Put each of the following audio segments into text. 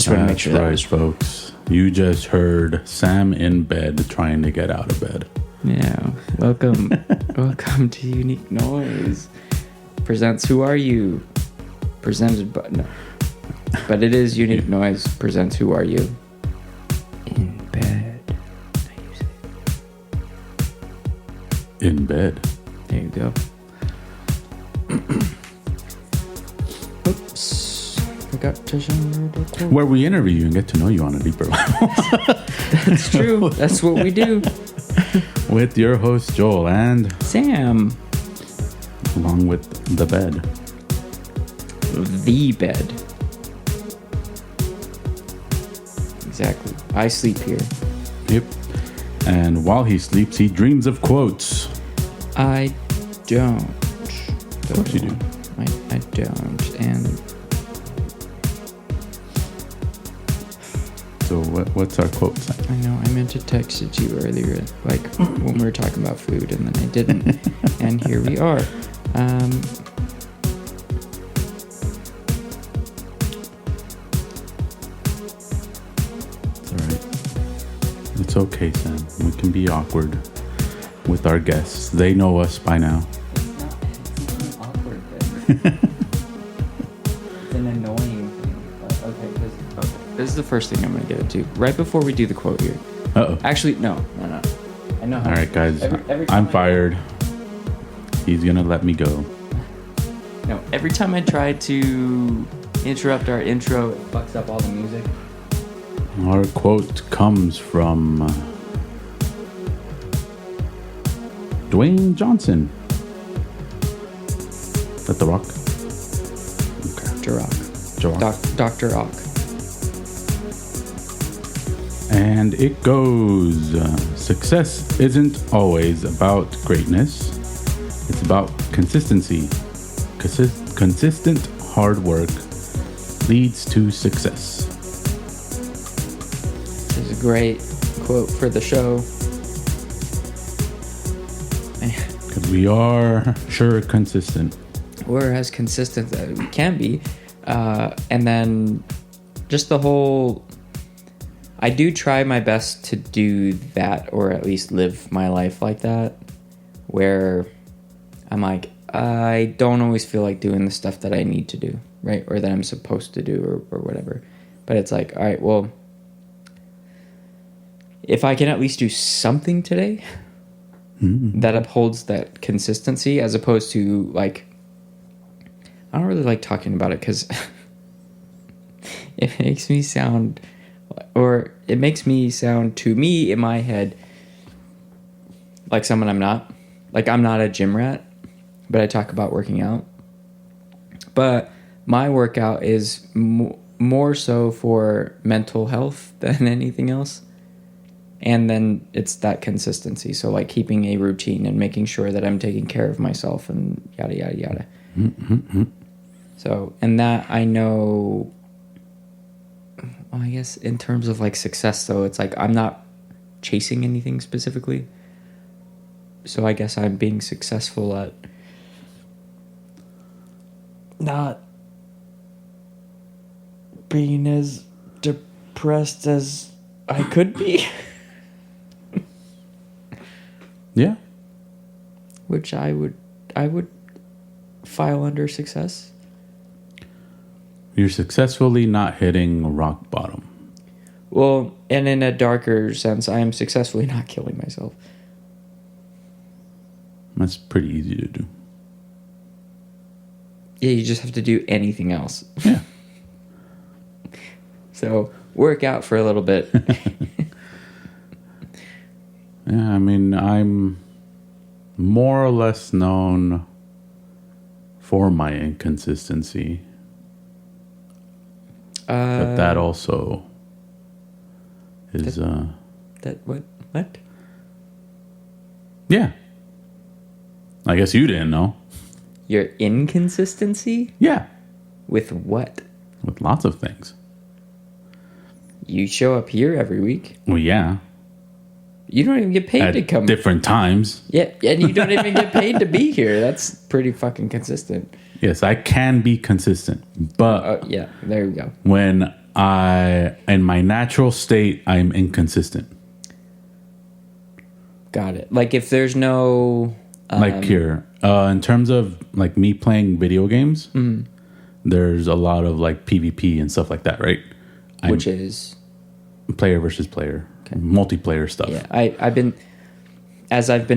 just want to make sure that was folks. You just heard Sam in bed trying to get out of bed. Yeah. Welcome to Unique Noise. Presents Who Are You? Presented by no. But it is Unique Noise presents Who Are You? In bed. In bed. There you go. Oops. Forgot to Where we interview you and get to know you on a deeper level. That's true. That's what we do. With your host Joel and Sam. Along with the bed. The bed. Exactly. I sleep here. Yep. And while he sleeps, he dreams of quotes. I don't. Of course you do. I don't. And so what's our quote? I know I meant to text it to you earlier, like when we were talking about food, and then I didn't. And here we are. It's all right. It's okay, Sam. We can be awkward with our guests. They know us by now. It's not an awkward thing. It's an annoying thing. Okay, this is the first thing I'm going to get into. Right before we do the quote here. Uh-oh. Actually, no. I know how. All right, guys. Every I'm fired. He's going to let me go. No, every time I try to interrupt our intro, it fucks up all the music. Our quote comes from Dwayne Johnson. Is that The Rock? Okay. Dr. Rock. And it goes, success isn't always about greatness. It's about consistency. Consistent hard work leads to success. This is a great quote for the show. Because we are sure consistent. We're as consistent as we can be. And then just the whole... I do try my best to do that, or at least live my life like that, where I'm like, I don't always feel like doing the stuff that I need to do, right? Or that I'm supposed to do, or whatever. But it's like, all right, well, if I can at least do something today that upholds that consistency, as opposed to, like, I don't really like talking about it because it makes me sound... Or it makes me sound, to me, in my head, like someone I'm not. Like, I'm not a gym rat, but I talk about working out. But my workout is more so for mental health than anything else. And then it's that consistency. So, like, keeping a routine and making sure that I'm taking care of myself and yada, yada, yada. Mm-hmm. So, and that I know... Well, I guess in terms of like success, though, it's like I'm not chasing anything specifically. So I guess I'm being successful at not being as depressed as I could be. Yeah. Which I would file under success. You're successfully not hitting rock bottom. Well, and in a darker sense, I am successfully not killing myself. That's pretty easy to do. Yeah, you just have to do anything else. Yeah. So, work out for a little bit. Yeah, I mean, I'm more or less known for my inconsistency. But that also is... That what? What? Yeah. I guess you didn't know. Your inconsistency? Yeah. With what? With lots of things. You show up here every week. Well, yeah. You don't even get paid to come. At different times. Yeah, and you don't even get paid to be here. That's pretty fucking consistent. Yes, I can be consistent. But yeah, there we go. when in my natural state, I'm inconsistent. Got it. Like if there's no Like here, in terms of like me playing video games, there's a lot of like PvP and stuff like that, right? which is Player versus player, multiplayer stuff. yeah. I've been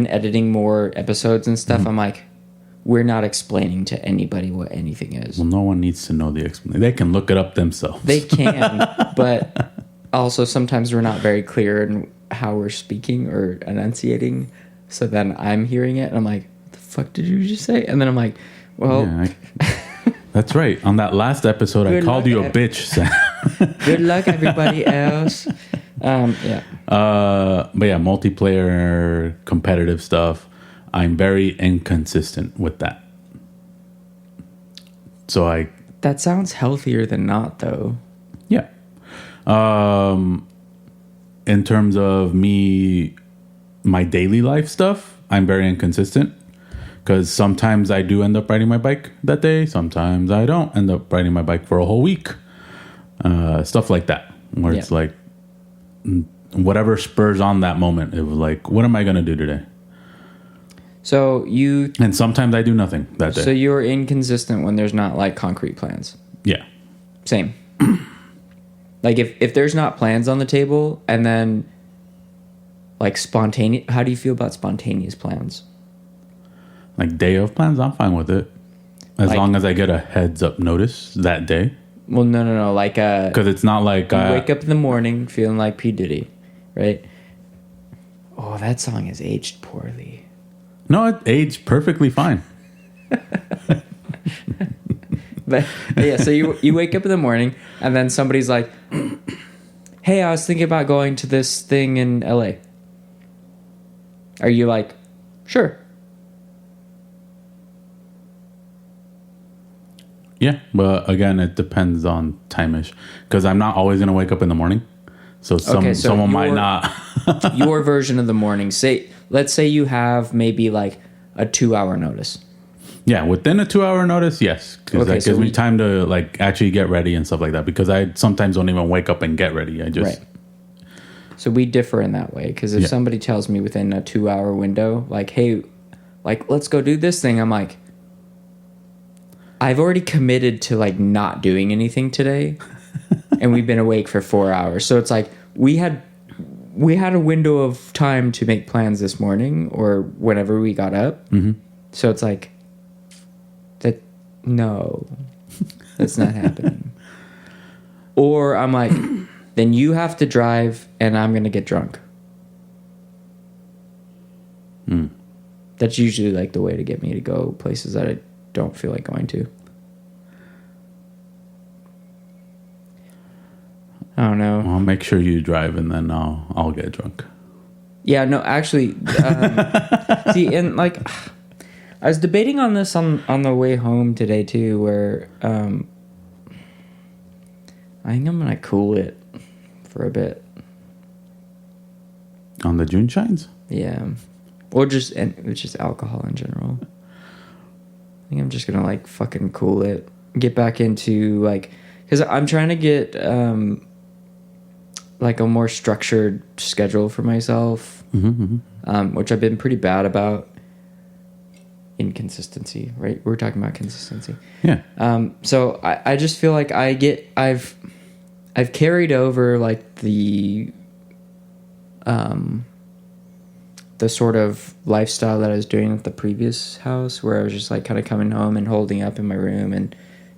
editing more episodes and stuff. I'm like, we're not explaining to anybody what anything is. Well, no one needs to know the explanation. They can look it up themselves. They can, but also sometimes we're not very clear in how we're speaking or enunciating. So then I'm hearing it and I'm like, what the fuck did you just say? And then I'm like, well, Yeah, that's right. On that last episode, I called you a bitch, Sam. good luck, everybody else. Yeah. But yeah, multiplayer, competitive stuff. I'm very inconsistent with that. So That sounds healthier than not, though. yeah. In terms of me, my daily life stuff, I'm very inconsistent. Because sometimes I do end up riding my bike that day. Sometimes I don't end up riding my bike for a whole week. Stuff like that. Where it's like, whatever spurs on that moment. It was like, what am I going to do today? So you... And sometimes I do nothing that day. So you're inconsistent when there's not, like, concrete plans. Yeah. Same. Like, if there's not plans on the table, and then, like, spontaneous... How do you feel about spontaneous plans? Like, day of plans, I'm fine with it. As long as I get a heads up notice that day. Well, no. Like, Because it's not like... you wake up in the morning feeling like P. Diddy, right? Oh, that song has aged poorly. No, it aged perfectly fine. But yeah, so you wake up in the morning and then somebody's like, hey, I was thinking about going to this thing in LA. Are you like, sure? Yeah, but again, it depends on time-ish. Because I'm not always going to wake up in the morning. So, someone might not. Your version of the morning. Let's say you have maybe like a 2-hour notice. Yeah, within a 2-hour notice, yes. Because that gives me time to like actually get ready and stuff like that. Because I sometimes don't even wake up and get ready. I just... Right. So we differ in that way. Because if somebody tells me within a 2-hour window, like, hey, like, let's go do this thing. I'm like, I've already committed to like not doing anything today. And we've been awake for 4 hours. So it's like we had a window of time to make plans this morning or whenever we got up. Mm-hmm. So it's like, no, that's not happening. Or I'm like, then you have to drive and I'm going to get drunk. That's usually like the way to get me to go places that I don't feel like going to. I don't know. I'll make sure you drive and then I'll get drunk. Yeah, no, actually, see, and like, I was debating on this on the way home today too, where I think I'm gonna cool it for a bit. On the June shines? Yeah, or just alcohol in general. I think I'm just gonna like fucking cool it, get back into like, because I'm trying to get like a more structured schedule for myself, which I've been pretty bad about. Inconsistency, right? We're talking about consistency. Yeah. So I just feel like I've carried over like the sort of lifestyle that I was doing at the previous house, where I was just like kind of coming home and holding up in my room and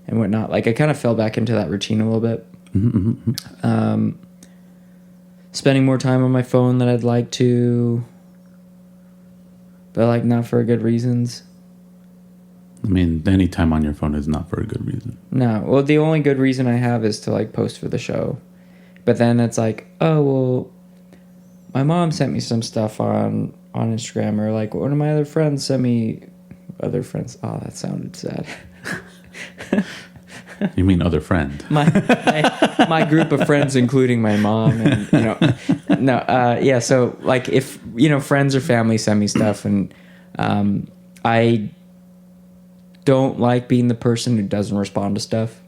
whatnot. Like I kind of fell back into that routine a little bit. Spending more time on my phone than I'd like to, but like not for good reasons. I mean, any time on your phone is not for a good reason. No. Well, the only good reason I have is to like post for the show. But then it's like, oh, well, my mom sent me some stuff on Instagram, or like one of my other friends sent me other friends. Oh, that sounded sad. You mean other friend? My group of friends, including my mom, and yeah. So like, if friends or family send me stuff, and I don't like being the person who doesn't respond to stuff.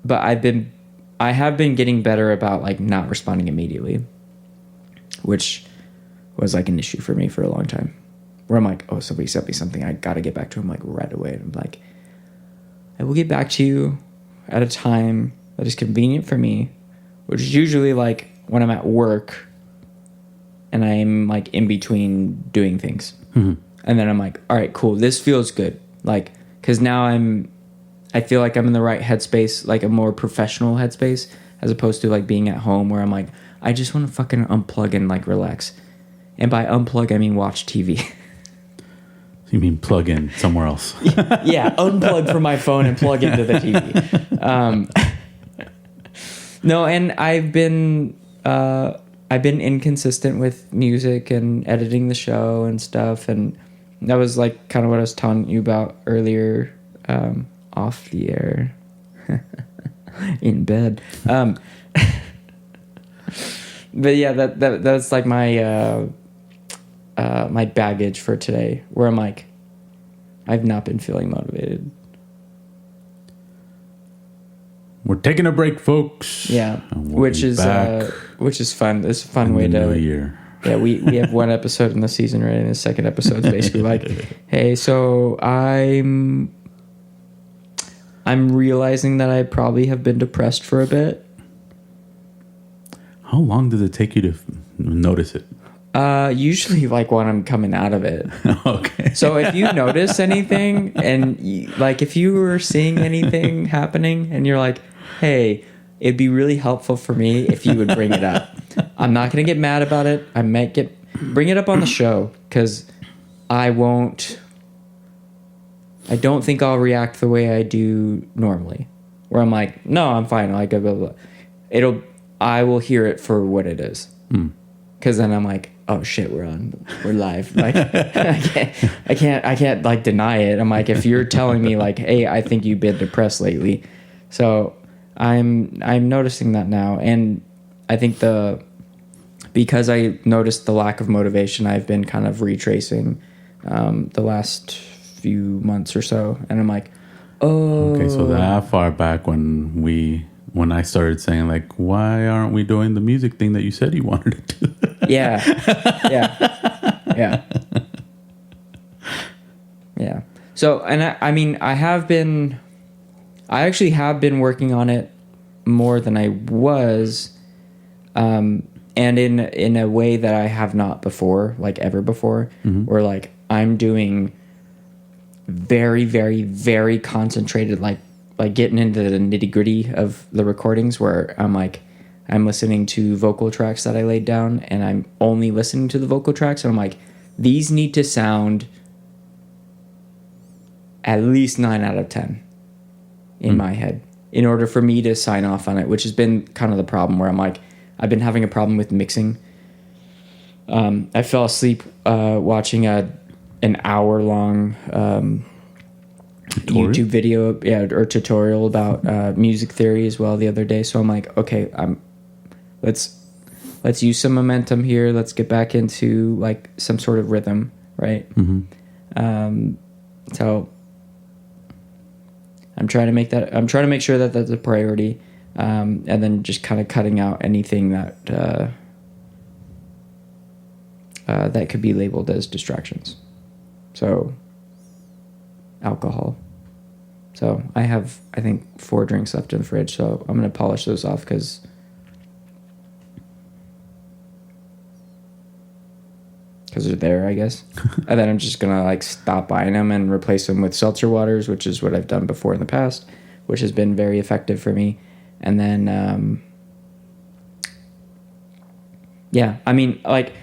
but I have been getting better about like not responding immediately, which was like an issue for me for a long time, where I'm like, oh, somebody sent me something, I got to get back to him like right away. And I'm like, I will get back to you at a time that is convenient for me, which is usually like when I'm at work and I'm like in between doing things. Mm-hmm. And then I'm like, all right, cool. This feels good. Like, cause now I feel like I'm in the right headspace, like a more professional headspace, as opposed to like being at home where I'm like, I just want to fucking unplug and like relax. And by unplug, I mean watch TV. You mean plug in somewhere else? Yeah, unplug from my phone and plug into the TV. No, and I've been inconsistent with music and editing the show and stuff, and that was like kind of what I was telling you about earlier, off the air, in bed. But yeah, that's like my my baggage for today, where I'm like, I've not been feeling motivated. We're taking a break, folks. Yeah, which is fun. It's a fun way to. New year. Yeah, we have one episode in the season, right? And the second episode is basically like, hey, so I'm realizing that I probably have been depressed for a bit. How long does it take you to notice it? Usually like when I'm coming out of it. Okay. So if you notice anything and like if you were seeing anything happening and you're like, hey, it'd be really helpful for me if you would bring it up. I'm not going to get mad about it. I might bring it up on the show, because I don't think I'll react the way I do normally, where I'm like, no, I'm fine. Like, blah, blah, blah. I will hear it for what it is. Because then I'm like, oh shit, we're live. Like, I can't like deny it. I'm like, if you're telling me like, hey, I think you've been depressed lately. So I'm noticing that now. And I think because I noticed the lack of motivation, I've been kind of retracing the last few months or so. And I'm like, oh. Okay, so that far back when I started saying like, why aren't we doing the music thing that you said you wanted to do? Yeah. So, and I actually have been working on it more than I was, and in a way that I have not before, like ever before, where like I'm doing very, very, very concentrated, like getting into the nitty gritty of the recordings, where I'm listening to vocal tracks that I laid down, and I'm only listening to the vocal tracks, and I'm like, these need to sound at least 9 out of 10 in my head in order for me to sign off on it, which has been kind of the problem, where I'm like, I've been having a problem with mixing. I fell asleep watching an hour-long YouTube video, or tutorial about music theory as well the other day. So I'm like, okay, let's use some momentum here. Let's get back into like some sort of rhythm, right? So I'm trying to make sure that that's a priority, and then just kind of cutting out anything that that could be labeled as distractions. So alcohol. So I have, I think, 4 drinks left in the fridge, so I'm going to polish those off because they're there, I guess. And then I'm just going to like stop buying them and replace them with seltzer waters, which is what I've done before in the past, which has been very effective for me. And then, yeah, I mean, like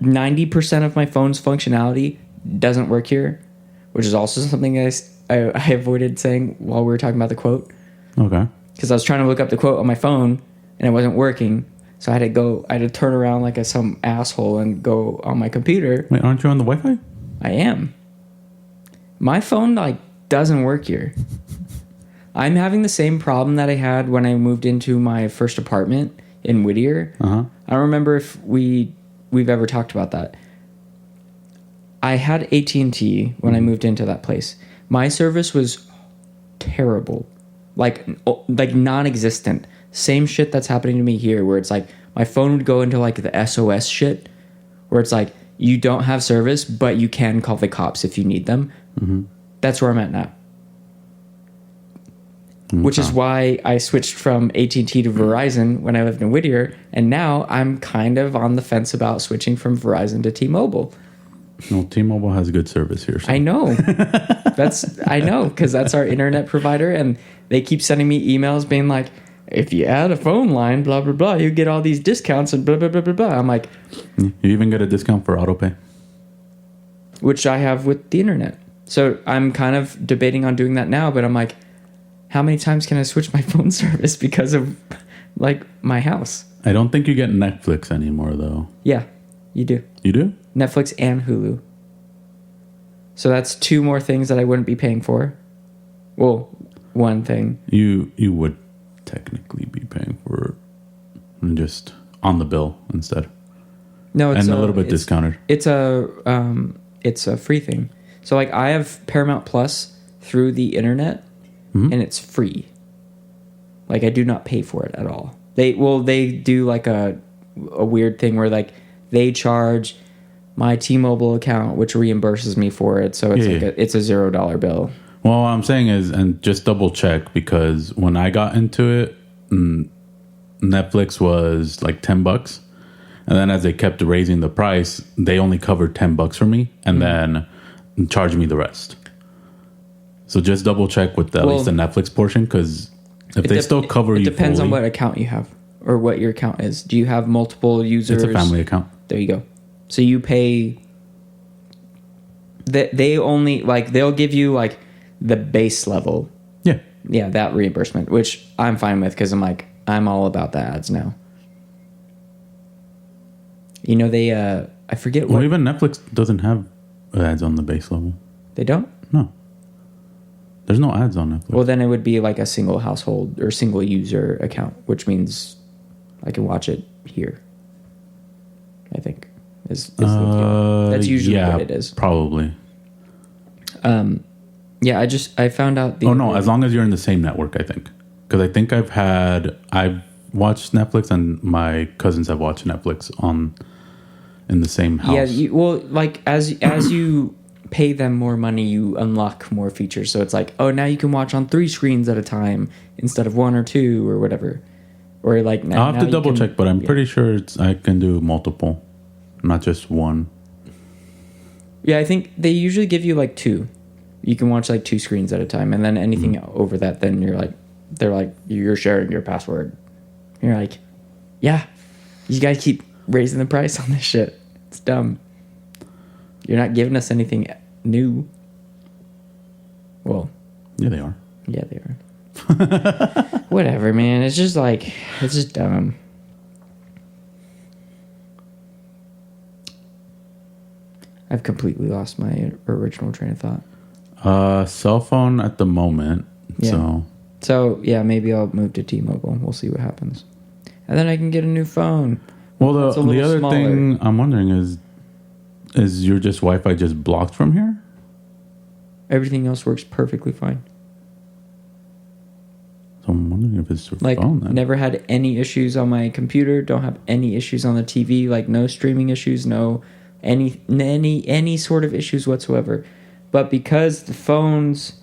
90% of my phone's functionality doesn't work here, which is also something I avoided saying while we were talking about the quote. Okay. Because I was trying to look up the quote on my phone and it wasn't working. So I had to turn around like some asshole and go on my computer. Wait, aren't you on the Wi-Fi? I am. My phone like doesn't work here. I'm having the same problem that I had when I moved into my first apartment in Whittier. I don't remember if we've ever talked about that. I had AT&T when I moved into that place. My service was terrible. like non-existent. Same shit that's happening to me here, where it's like my phone would go into like the SOS shit, where it's like you don't have service, but you can call the cops if you need them. Mm-hmm. That's where I'm at now. Okay. Which is why I switched from AT&T to Verizon when I lived in Whittier, and now I'm kind of on the fence about switching from Verizon to T-Mobile. No, T-Mobile has good service here. So. I know. I know, because that's our internet provider, and they keep sending me emails being like, if you add a phone line, blah, blah, blah, you get all these discounts and blah, blah, blah, blah, blah. I'm like... You even get a discount for autopay. Which I have with the internet. So I'm kind of debating on doing that now, but I'm like, how many times can I switch my phone service because of, like, my house? I don't think you get Netflix anymore, though. Yeah, you do. You do? Netflix and Hulu. So that's 2 more things that I wouldn't be paying for. Well, one thing. You would technically be paying for it just on the bill instead. No, it's a little bit discounted. It's a free thing. So like I have Paramount Plus through the internet, and it's free. Like I do not pay for it at all. They do like a weird thing where like they charge my T-Mobile account, which reimburses me for it. So it's it's a $0 bill. Well, what I'm saying is, and just double check, because when I got into it, Netflix was like $10. And then as they kept raising the price, they only covered $10 for me and then charged me the rest. So just double check with at least the Netflix portion, because if they still cover you, it depends on what account you have or what your account is. Do you have multiple users? It's a family account. There you go. So you pay. They only like they'll give you like the base level. Yeah, that reimbursement, which I'm fine with because I'm all about the ads now. You know they I forget what. Well, even Netflix doesn't have ads on the base level. They don't? No. There's no ads on Netflix. Well, then it would be like a single household or single user account, which means I can watch it here. I think is the deal. That's usually what it is. Probably. Yeah, I found out. As long as you're in the same network, I think. Because I think I've watched Netflix and my cousins have watched Netflix in the same house. Yeah, as you pay them more money, you unlock more features. So it's like, oh, now you can watch on 3 screens at a time instead of 1 or 2 or whatever. Or like now, I'll have to double check, but I'm pretty sure I can do multiple, not just 1. Yeah, I think they usually give you like 2. You can watch like 2 screens at a time, and then anything over that, then they're like, you're sharing your password. You're like, yeah, you guys keep raising the price on this shit. It's dumb. You're not giving us anything new. Well, yeah, they are. Yeah, they are. Whatever, man. It's just dumb. I've completely lost my original train of thought. Cell phone at the moment. Yeah. So yeah, maybe I'll move to T-Mobile. We'll see what happens, and then I can get a new phone. Well, the other thing I'm wondering is your Wi-Fi just blocked from here? Everything else works perfectly fine. So I'm wondering if it's your phone then. Never had any issues on my computer. Don't have any issues on the TV. Like no streaming issues. No any sort of issues whatsoever. But because the phones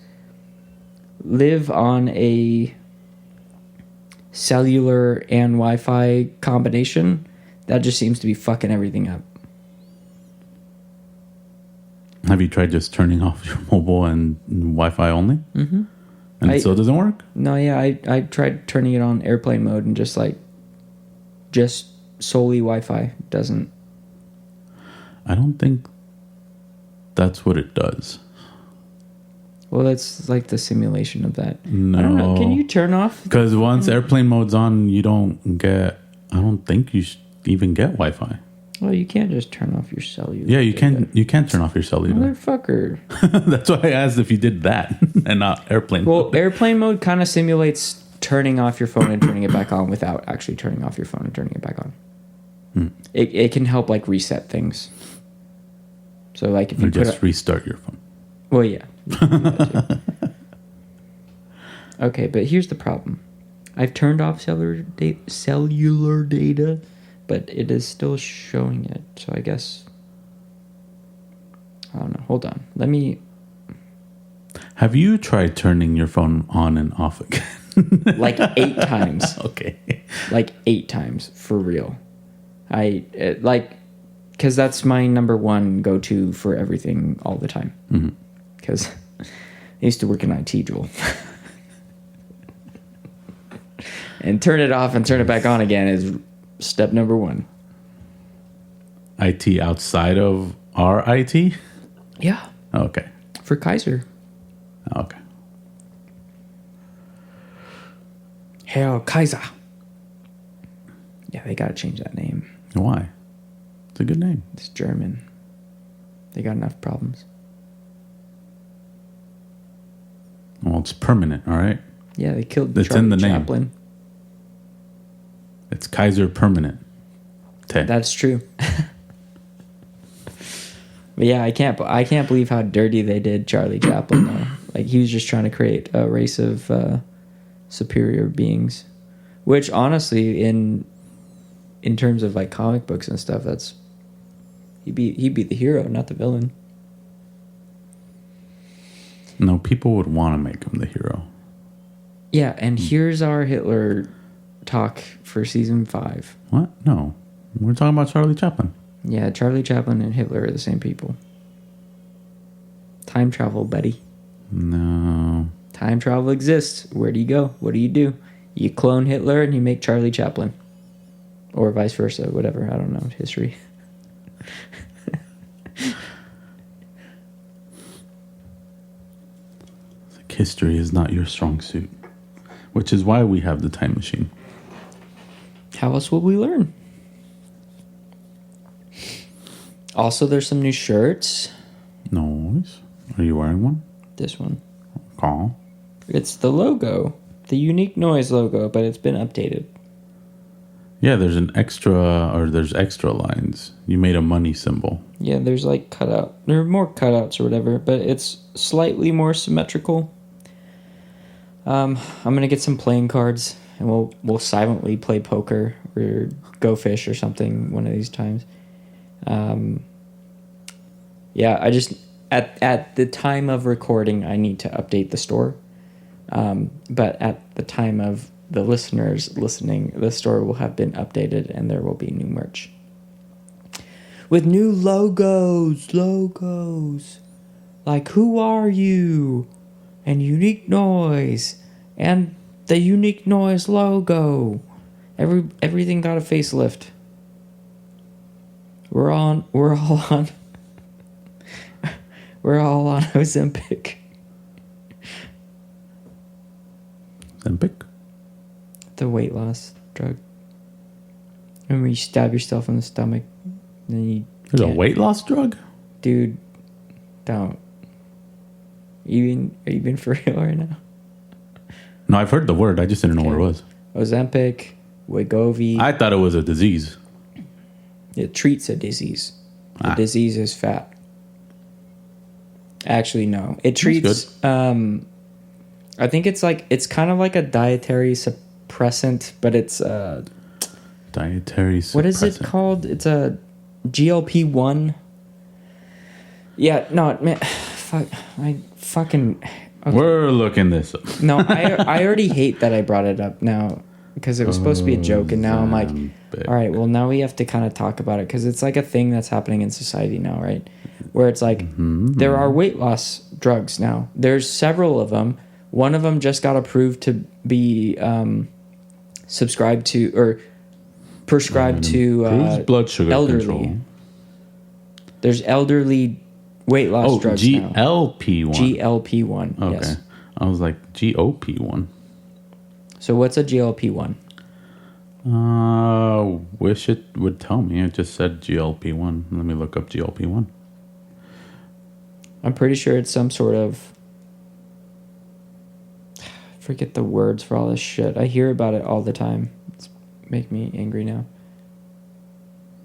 live on a cellular and Wi-Fi combination, that just seems to be fucking everything up. Have you tried just turning off your mobile and Wi-Fi only? Mm-hmm. And it still doesn't work? No, yeah, I tried turning it on airplane mode and just solely Wi-Fi doesn't. I don't think that's what it does. Well, that's like the simulation of that. No. I don't know. Can you turn off? Because once airplane mode's on, I don't think you even get Wi-Fi. Well, you can't just turn off your cellular. Yeah, you can't turn off your cellular. Motherfucker. That's why I asked if you did that and not airplane mode. Well, airplane mode kind of simulates turning off your phone and turning it back on without actually turning off your phone and turning it back on. It can help like reset things. So like if you just restart your phone. Well, yeah. Okay, but here's the problem. I've turned off cellular data, but it is still showing it. So I guess... I don't know. Hold on. Let me... Have you tried turning your phone on and off again? Like 8 times. Okay. Like 8 times, for real. Because that's my number one go-to for everything all the time. Because I used to work in IT, Joel. And turn it off and turn it back on again is step number 1. IT outside of our IT? Yeah. Okay. For Kaiser. Okay. Herr Kaiser. Yeah, they gotta change that name. Why? It's a good name. It's German. They got enough problems. Well, it's permanent, all right? Yeah, they killed It's Charlie in the name. Chaplin. It's Kaiser Permanent. That's true. But yeah, I can't believe how dirty they did Charlie Chaplin though. Like he was just trying to create a race of superior beings, which honestly, in terms of like comic books and stuff, he'd be the hero, not the villain. No, people would want to make him the hero. Yeah, and here's our Hitler talk for season 5. What? No, we're talking about Charlie Chaplin. Yeah, Charlie Chaplin and Hitler are the same people. Time travel, buddy. No. Time travel exists. Where do you go? What do? You clone Hitler and you make Charlie Chaplin. Or vice versa, whatever. I don't know. History. History is not your strong suit. Which is why we have the time machine. How else will we learn? Also, there's some new shirts. Noise. Are you wearing one? This one. Call. It's the logo. The Unique Noise logo, but it's been updated. Yeah, there's extra lines. You made a money symbol. Yeah, there's like cutout. There are more cutouts or whatever, but it's slightly more symmetrical. I'm gonna get some playing cards, and we'll silently play poker or go fish or something one of these times. Yeah, I just at the time of recording, I need to update the store. But at the time of the listeners listening, the store will have been updated, and there will be new merch with new logos. Like Who Are You? And Unique Noise and the Unique Noise logo. Everything got a facelift. We're all on Ozempic. Ozempic? The weight loss drug. Remember you stab yourself in the stomach, then you There's a weight loss drug? Dude, don't. Are you being for real right now? No, I've heard the word. I just didn't know what it was. Ozempic, Wegovy. I thought it was a disease. It treats a disease. The disease is fat. Actually, no. It treats... I think it's kind of like a dietary suppressant, but it's... dietary suppressant. What is it called? It's a GLP-1. Yeah, no, man. Fuck. I fucking... Okay. We're looking this up. No, I already hate that I brought it up now because it was supposed to be a joke, and now I'm like, all right, well, now we have to kind of talk about it because it's like a thing that's happening in society now, right? Where it's like, there are weight loss drugs now. There's several of them. One of them just got approved to be subscribed to or prescribed to blood sugar elderly. Control. There's elderly weight loss drugs now. GLP-1. GLP-1, Okay. yes. I was like, GOP-1. So what's a GLP-1? Wish it would tell me. It just said GLP-1. Let me look up GLP-1. I'm pretty sure it's some sort of... I forget the words for all this shit. I hear about it all the time. It's making me angry now.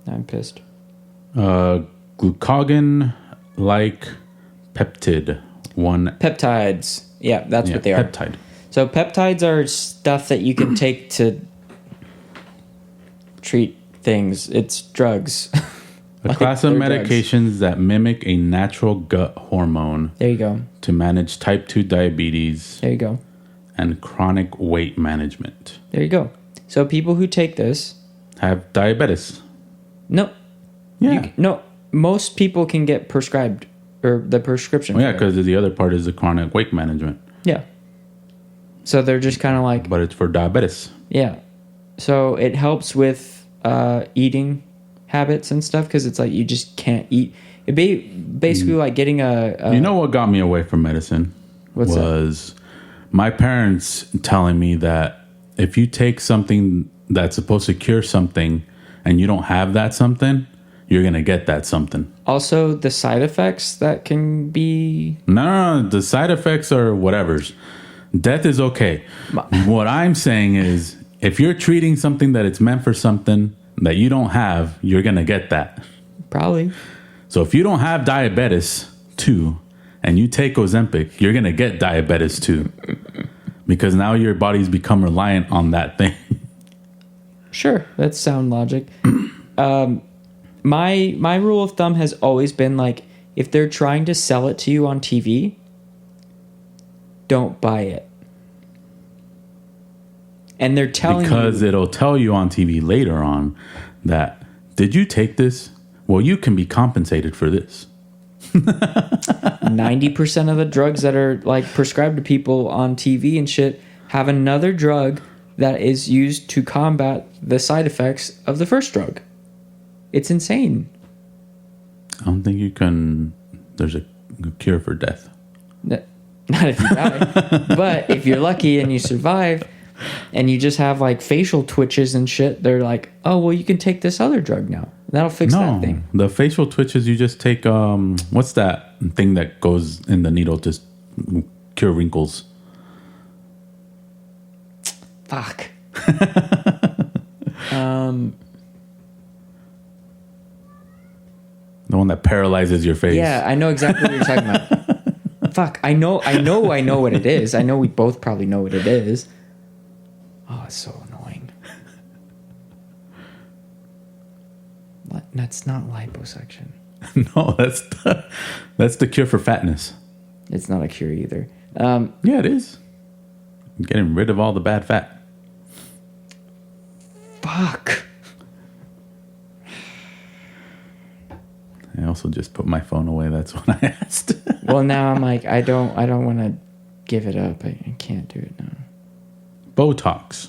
I'm pissed. Glucagon-like peptide 1. Peptides. Yeah, that's what they are. Peptide. So peptides are stuff that you can take to treat things. It's drugs. A class of medications that mimic a natural gut hormone. There you go. To manage type 2 diabetes. There you go. And chronic weight management. There you go. So people who take this have diabetes. No. Yeah. No. Most people can get prescribed or the prescription. Well, yeah, because the other part is the chronic weight management. Yeah. So they're just kind of like. But it's for diabetes. Yeah. So it helps with eating habits and stuff because it's like you just can't eat. It basically like getting a. You know what got me away from medicine? What's that? My parents telling me that if you take something that's supposed to cure something and you don't have that something, you're going to get that something. Also, the side effects that can be... No, the side effects are whatevers. Death is okay. What I'm saying is if you're treating something that it's meant for something that you don't have, you're going to get that. Probably. So if you don't have diabetes 2 and you take Ozempic, you're going to get diabetes 2 because now your body's become reliant on that thing. Sure, that's sound logic. My rule of thumb has always been like, if they're trying to sell it to you on TV, don't buy it. And they're telling because it'll tell you on TV later on that, did you take this? Well, you can be compensated for this. 90% of the drugs that are like prescribed to people on TV and shit have another drug that is used to combat the side effects of the first drug. It's insane. I don't think you can. There's a cure for death. Not if you die. But if you're lucky and you survive and you just have like facial twitches and shit, they're like, oh, well, you can take this other drug now. That'll fix that thing. The facial twitches, you just take, what's that thing that goes in the needle to cure wrinkles? Fuck. The one that paralyzes your face. Yeah, I know exactly what you're talking about. Fuck, I know what it is. I know we both probably know what it is. Oh, it's so annoying. That's not liposuction. No, that's the cure for fatness. It's not a cure either. Yeah, it is. Getting rid of all the bad fat. Fuck. I also just put my phone away. That's what I asked. Well, now I'm like, I don't want to give it up. I can't do it now. Botox.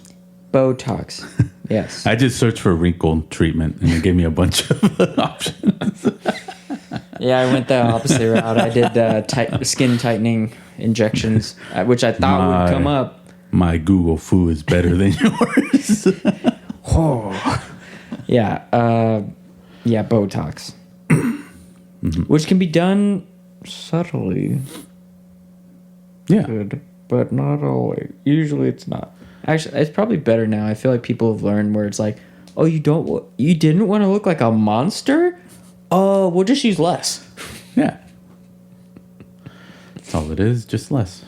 Yes. I just searched for wrinkle treatment and it gave me a bunch of options. Yeah, I went the opposite route. I did skin tightening injections, which I thought would come up. My Google Foo is better than yours. Oh. Yeah. Botox. Mm-hmm. Which can be done subtly. Yeah. Good, but not always. Usually it's not. Actually, it's probably better now. I feel like people have learned where it's like, oh, you didn't want to look like a monster? Oh, we'll just use less. Yeah. That's all it is, just less.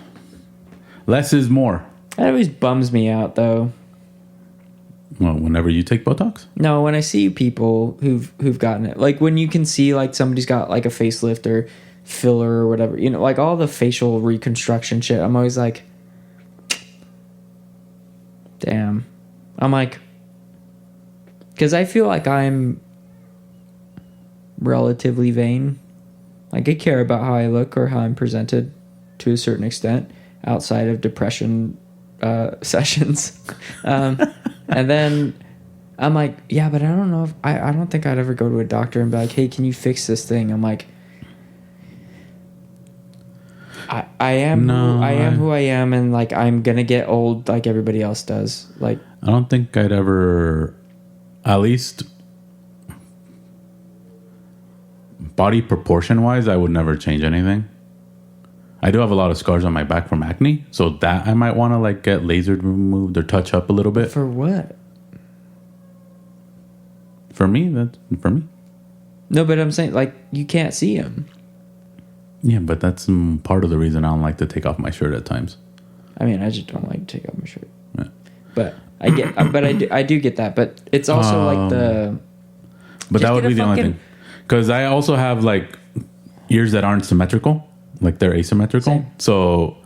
Less is more. That always bums me out, though. Well, whenever you take Botox? No, when I see people who've gotten it. Like when you can see like somebody's got like a facelift or filler or whatever. You know, like all the facial reconstruction shit. I'm always like, damn. I'm like, because I feel like I'm relatively vain. Like I care about how I look or how I'm presented to a certain extent outside of depression sessions. And then I'm like, yeah, but I don't know if I don't think I'd ever go to a doctor and be like, hey, can you fix this thing? I'm like, I am who I am, and like I'm gonna get old like everybody else does. Like I don't think I'd ever, at least body proportion wise, I would never change anything. I do have a lot of scars on my back from acne, so that I might want to like get lasered removed or touch up a little bit. For what? For me, that's for me. No, but I'm saying like you can't see them. Yeah, but that's part of the reason I don't like to take off my shirt at times. I mean, I just don't like to take off my shirt. Yeah. But I do get that. But it's also like the. But that would be the only thing, because I also have like ears that aren't symmetrical, like they're asymmetrical. Same. So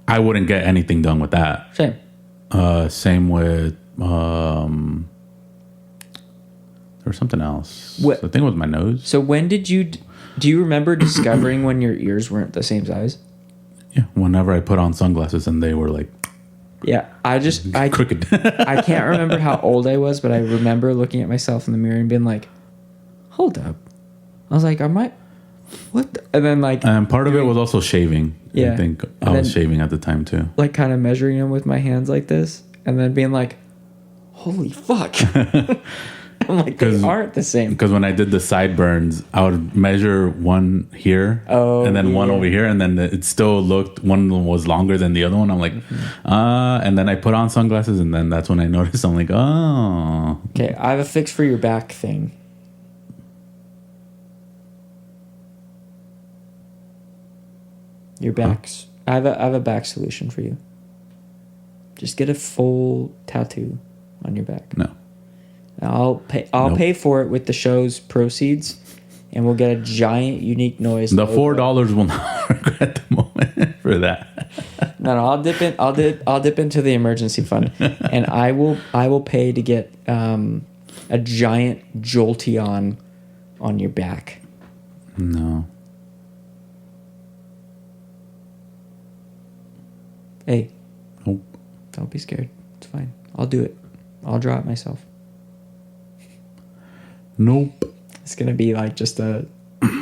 I wouldn't get anything done with that. Same. Same with there was something else. What? The thing with my nose. So when did you? Do you remember discovering when your ears weren't the same size? Yeah, whenever I put on sunglasses and they were like. Yeah, I crooked. I can't remember how old I was, but I remember looking at myself in the mirror and being like, "Hold up!" I was like, "Am I? What?" And then like, and part of it was also shaving. Yeah, I think I was shaving at the time too. Like kind of measuring them with my hands like this, and then being like, "Holy fuck!" I'm like, they aren't the same. Because when I did the sideburns, I would measure one here and then one over here, and then it still looked, one was longer than the other one. I'm like, and then I put on sunglasses, and then that's when I noticed. I'm like, oh. Okay, I have a fix for your back thing. Your backs. I have a back solution for you. Just get a full tattoo on your back. No. I'll pay for it with the show's proceeds, and we'll get a giant unique noise. The $4 will not regret the moment for that. No, I'll dip into the emergency fund, and I will pay to get a giant Jolteon on your back. No. Hey. Nope. Don't be scared. It's fine. I'll do it. I'll draw it myself. Nope. It's gonna be like just a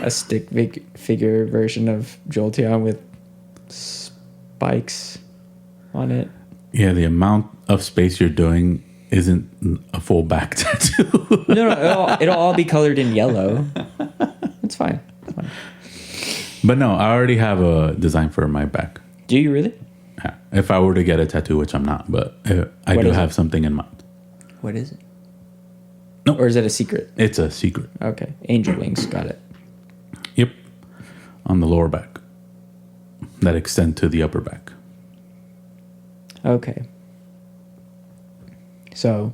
stick figure version of Jolteon with spikes on it. Yeah, the amount of space you're doing isn't a full back tattoo. No, it'll all be colored in yellow. It's fine. It's fine. But no, I already have a design for my back. Do you really? Yeah. If I were to get a tattoo, which I'm not, but I do have something in mind. What is it? No. Or is it a secret? It's a secret. Okay. Angel wings. Got it. Yep. On the lower back. That extend to the upper back. Okay. So,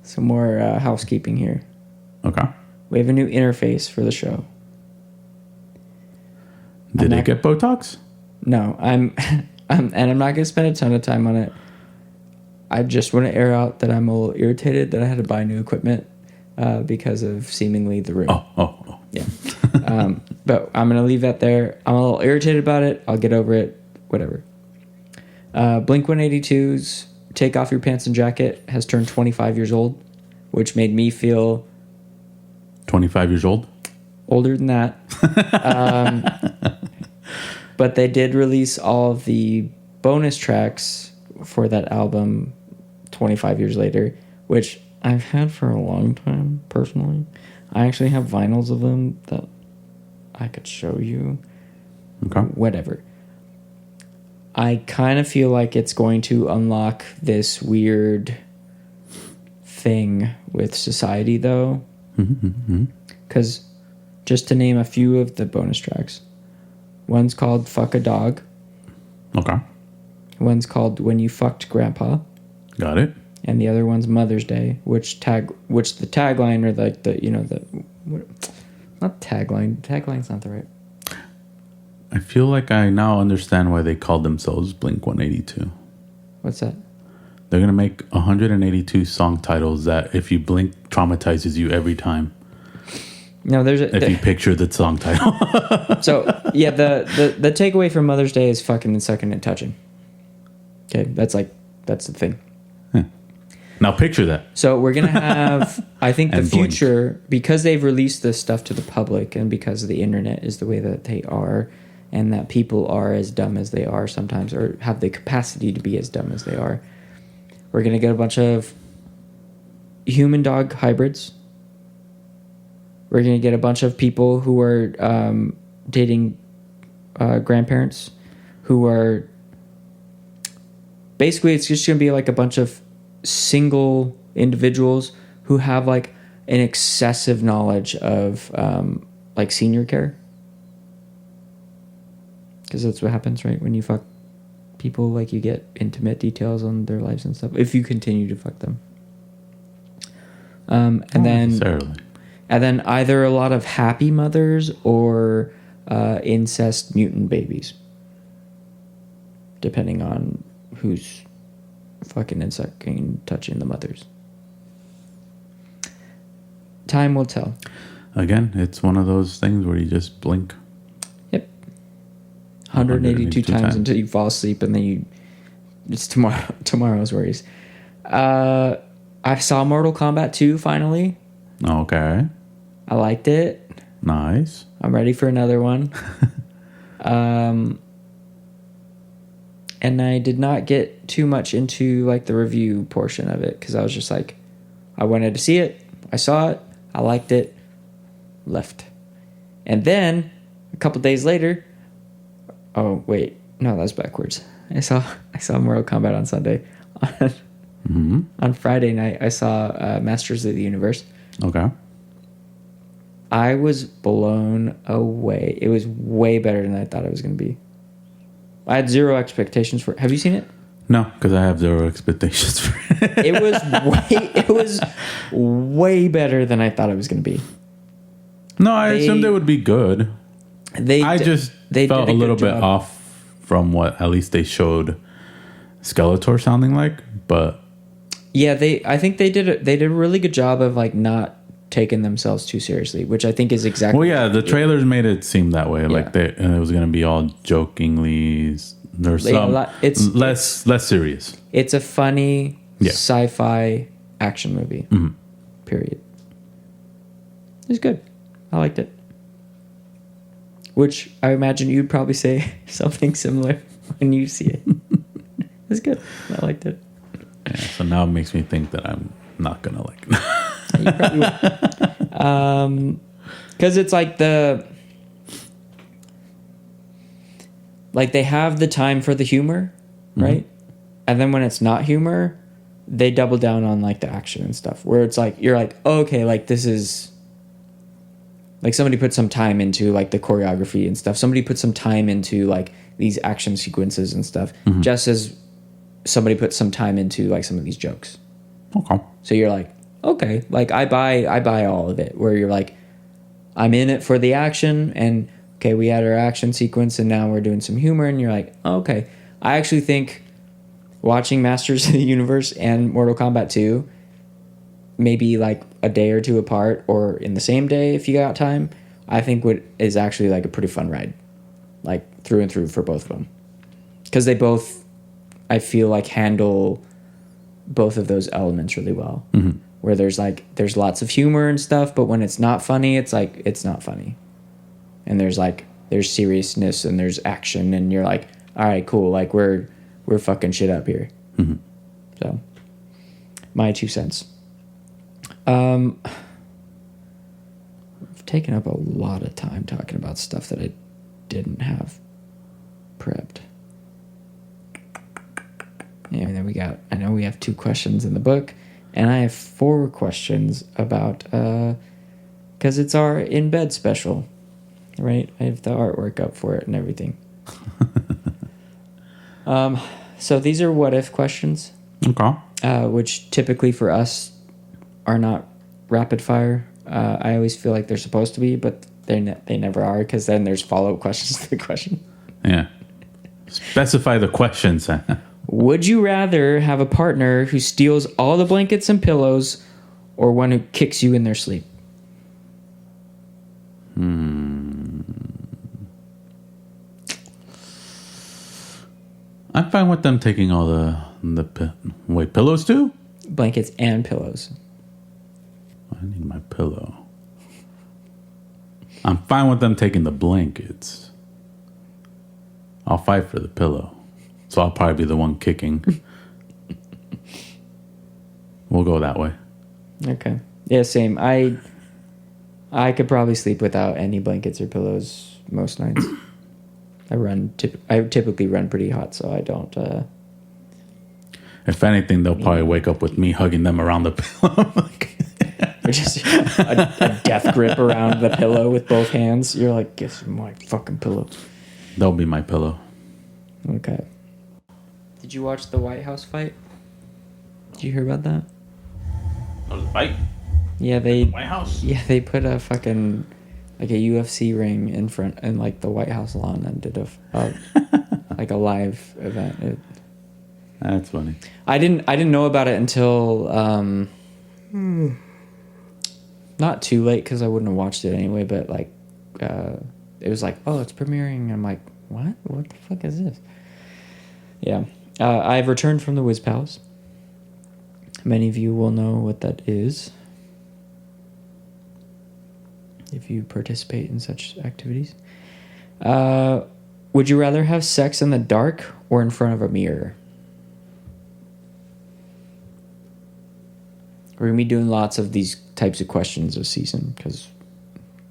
some more housekeeping here. Okay. We have a new interface for the show. Did it get Botox? No, and I'm not going to spend a ton of time on it. I just want to air out that I'm a little irritated that I had to buy new equipment because of seemingly the room. Oh. Yeah. But I'm going to leave that there. I'm a little irritated about it. I'll get over it. Whatever. Blink-182's Take Off Your Pants and Jacket has turned 25 years old, which made me feel... 25 years old? Older than that. But they did release all of the bonus tracks for that album 25 years later, which I've had for a long time, personally. I actually have vinyls of them that I could show you. Okay. Whatever. I kind of feel like it's going to unlock this weird thing with society, though. Because just to name a few of the bonus tracks, one's called Fuck a Dog. Okay. One's called When You Fucked Grandpa. Got it. And the other one's Mother's Day, which the tagline, or like not tagline. Tagline's not the right. I feel like I now understand why they called themselves Blink-182. What's that? They're going to make 182 song titles that, if you blink, traumatizes you every time. No, if you picture the song title. So, yeah, the takeaway from Mother's Day is fucking and sucking and touching. Okay, that's the thing. Now picture that. So we're going to have, I think the blink. future, because they've released this stuff to the public and because the internet is the way that they are, and that people are as dumb as they are sometimes, or have the capacity to be as dumb as they are, we're going to get a bunch of human-dog hybrids. We're going to get a bunch of people who are dating grandparents who are... Basically, it's just going to be like a bunch of single individuals who have like an excessive knowledge of like senior care. Because that's what happens, right? When you fuck people, like, you get intimate details on their lives and stuff. If you continue to fuck them. And then either a lot of happy mothers or incest mutant babies. Depending on who's fucking and sucking, touching the mothers. Time will tell. Again, it's one of those things where you just blink. Yep. 182 times until you fall asleep, and then it's tomorrow's worries. I saw Mortal Kombat 2 finally. Okay. I liked it. Nice. I'm ready for another one. And I did not get too much into like the review portion of it because I was just like, I wanted to see it. I saw it. I liked it. Left. And then a couple days later, oh wait, no, that's backwards. I saw Mortal Kombat on Sunday. On Friday night, I saw Masters of the Universe. Okay. I was blown away. It was way better than I thought it was going to be. I had zero expectations for it. Have you seen it? No, because I have zero expectations for it. It was way better than I thought it was going to be. No, I assumed it would be good. I just felt a little bit off from what at least they showed Skeletor sounding like, but yeah, I think they did a really good job of like not taking themselves too seriously, which I think is exactly. Well, yeah, the trailers made it seem that way, like it was going to be all jokingly. There's it's less serious. It's a funny sci-fi action movie. Mm-hmm. Period. It's good. I liked it. Which I imagine you'd probably say something similar when you see it. It's good. I liked it. Yeah, so now it makes me think that I'm not gonna like it. You probably would. Because it's like they have the time for the humor, right? And then when it's not humor, they double down on like the action and stuff. Where it's like you're like, oh, okay, like this is like somebody put some time into like the choreography and stuff. Somebody put some time into like these action sequences and stuff, just as somebody put some time into like some of these jokes. Okay. So you're like, okay, like I buy all of it. Where you're like, I'm in it for the action, and okay, we had our action sequence, and now we're doing some humor, and you're like, oh, okay. I actually think watching Masters of the Universe and Mortal Kombat 2, maybe like a day or two apart, or in the same day if you got time, I think is actually like a pretty fun ride, like through and through for both of them, because they both, I feel like, handle both of those elements really well. Mm-hmm. Where there's lots of humor and stuff, but when it's not funny, it's like it's not funny. And there's seriousness and there's action, and you're like, all right, cool, like we're fucking shit up here. Mm-hmm. So, my 2 cents. I've taken up a lot of time talking about stuff that I didn't have prepped. Yeah, and then I know we have 2 questions in the book, and I have 4 questions about, because it's our in bed special, right? I have the artwork up for it and everything. So these are what if questions. Okay. Which typically for us are not rapid fire. I always feel like they're supposed to be, but they never are, because then there's follow-up questions to the question. Yeah. Specify the questions. Would you rather have a partner who steals all the blankets and pillows, or one who kicks you in their sleep? I'm fine with them taking all the pillows too? Blankets and pillows. I need my pillow. I'm fine with them taking the blankets. I'll fight for the pillow. So I'll probably be the one kicking. We'll go that way. Okay. Yeah, same. I could probably sleep without any blankets or pillows most nights. I typically run pretty hot, so I don't. If anything, they'll probably wake up with me hugging them around the pillow. Or just a death grip around the pillow with both hands. You're like, guess my fucking pillow. That'll be my pillow. Okay. Did you watch the White House fight? Did you hear about that? Oh, the fight? Yeah, White House? Yeah, they put a fucking like a UFC ring in front in like the White House lawn and did a like a live event. That's funny. I didn't know about it until not too late because I wouldn't have watched it anyway. But like, it was like, oh, it's premiering. I'm like, what? What the fuck is this? Yeah, I've returned from the Whiz Pals. Many of you will know what that is if you participate in such activities. Would you rather have sex in the dark or in front of a mirror? We're going to be doing lots of these types of questions this season because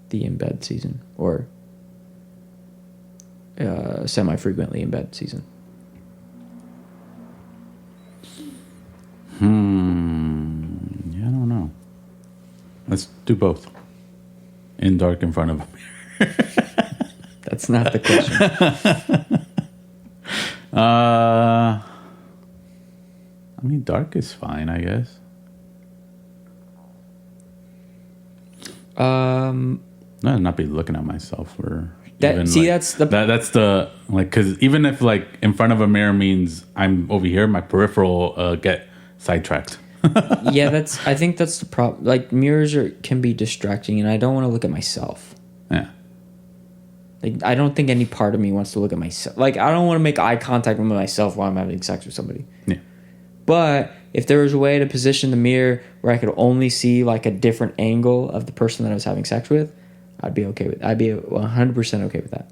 the in bed season or semi-frequently in bed season. Yeah, I don't know. Let's do both. In dark in front of a mirror. That's not the question. I mean, dark is fine, I guess. No, not be looking at myself or that's the like, because even if like in front of a mirror means I'm over here, my peripheral get sidetracked. Yeah, I think that's the problem. Like mirrors can be distracting, and I don't want to look at myself. Yeah. Like I don't think any part of me wants to look at myself. Like I don't want to make eye contact with myself while I'm having sex with somebody. Yeah. But if there was a way to position the mirror where I could only see like a different angle of the person that I was having sex with, I'd be 100% okay with that.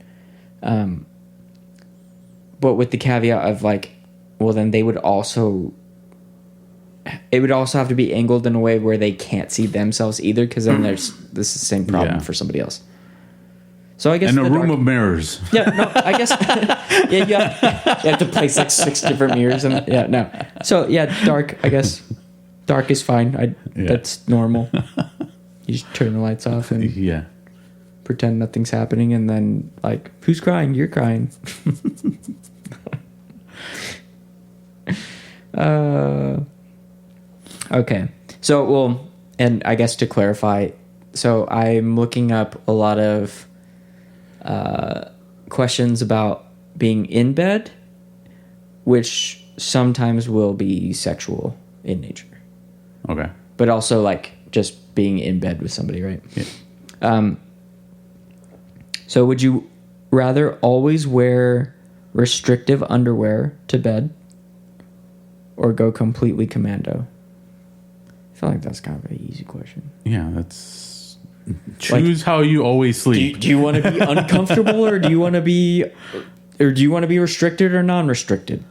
But with the caveat of like, well, then it would also have to be angled in a way where they can't see themselves either, because then this is the same problem for somebody else. So I guess in a room of mirrors. Yeah, no, I guess yeah, you have to place like 6 different mirrors, and yeah, no. So yeah, dark. I guess dark is fine. That's normal. You just turn the lights off and pretend nothing's happening, and then like, who's crying? You're crying. Okay. So, well, and I guess to clarify, so I'm looking up a lot of questions about being in bed, which sometimes will be sexual in nature. Okay. But also like just being in bed with somebody, right? Yeah. So would you rather always wear restrictive underwear to bed or go completely commando? I feel like that's kind of an easy question. Yeah, that's... Choose how you always sleep. Do you want to be uncomfortable or do you want to be restricted or non-restricted?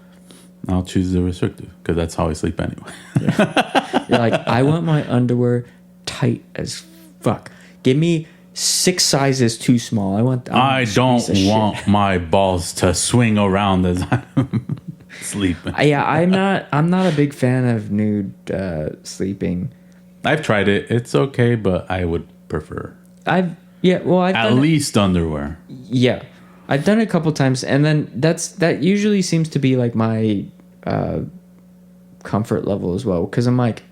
I'll choose the restrictive because that's how I sleep anyway. You're like, I want my underwear tight as fuck. Give me 6 sizes too small. I don't want my balls to swing around as I'm sleeping. Yeah, I'm not a big fan of nude sleeping. I've tried it. It's okay, but I would prefer. I've at least underwear. Yeah, I've done it a couple times, and then that usually seems to be like my comfort level as well. Because I'm like,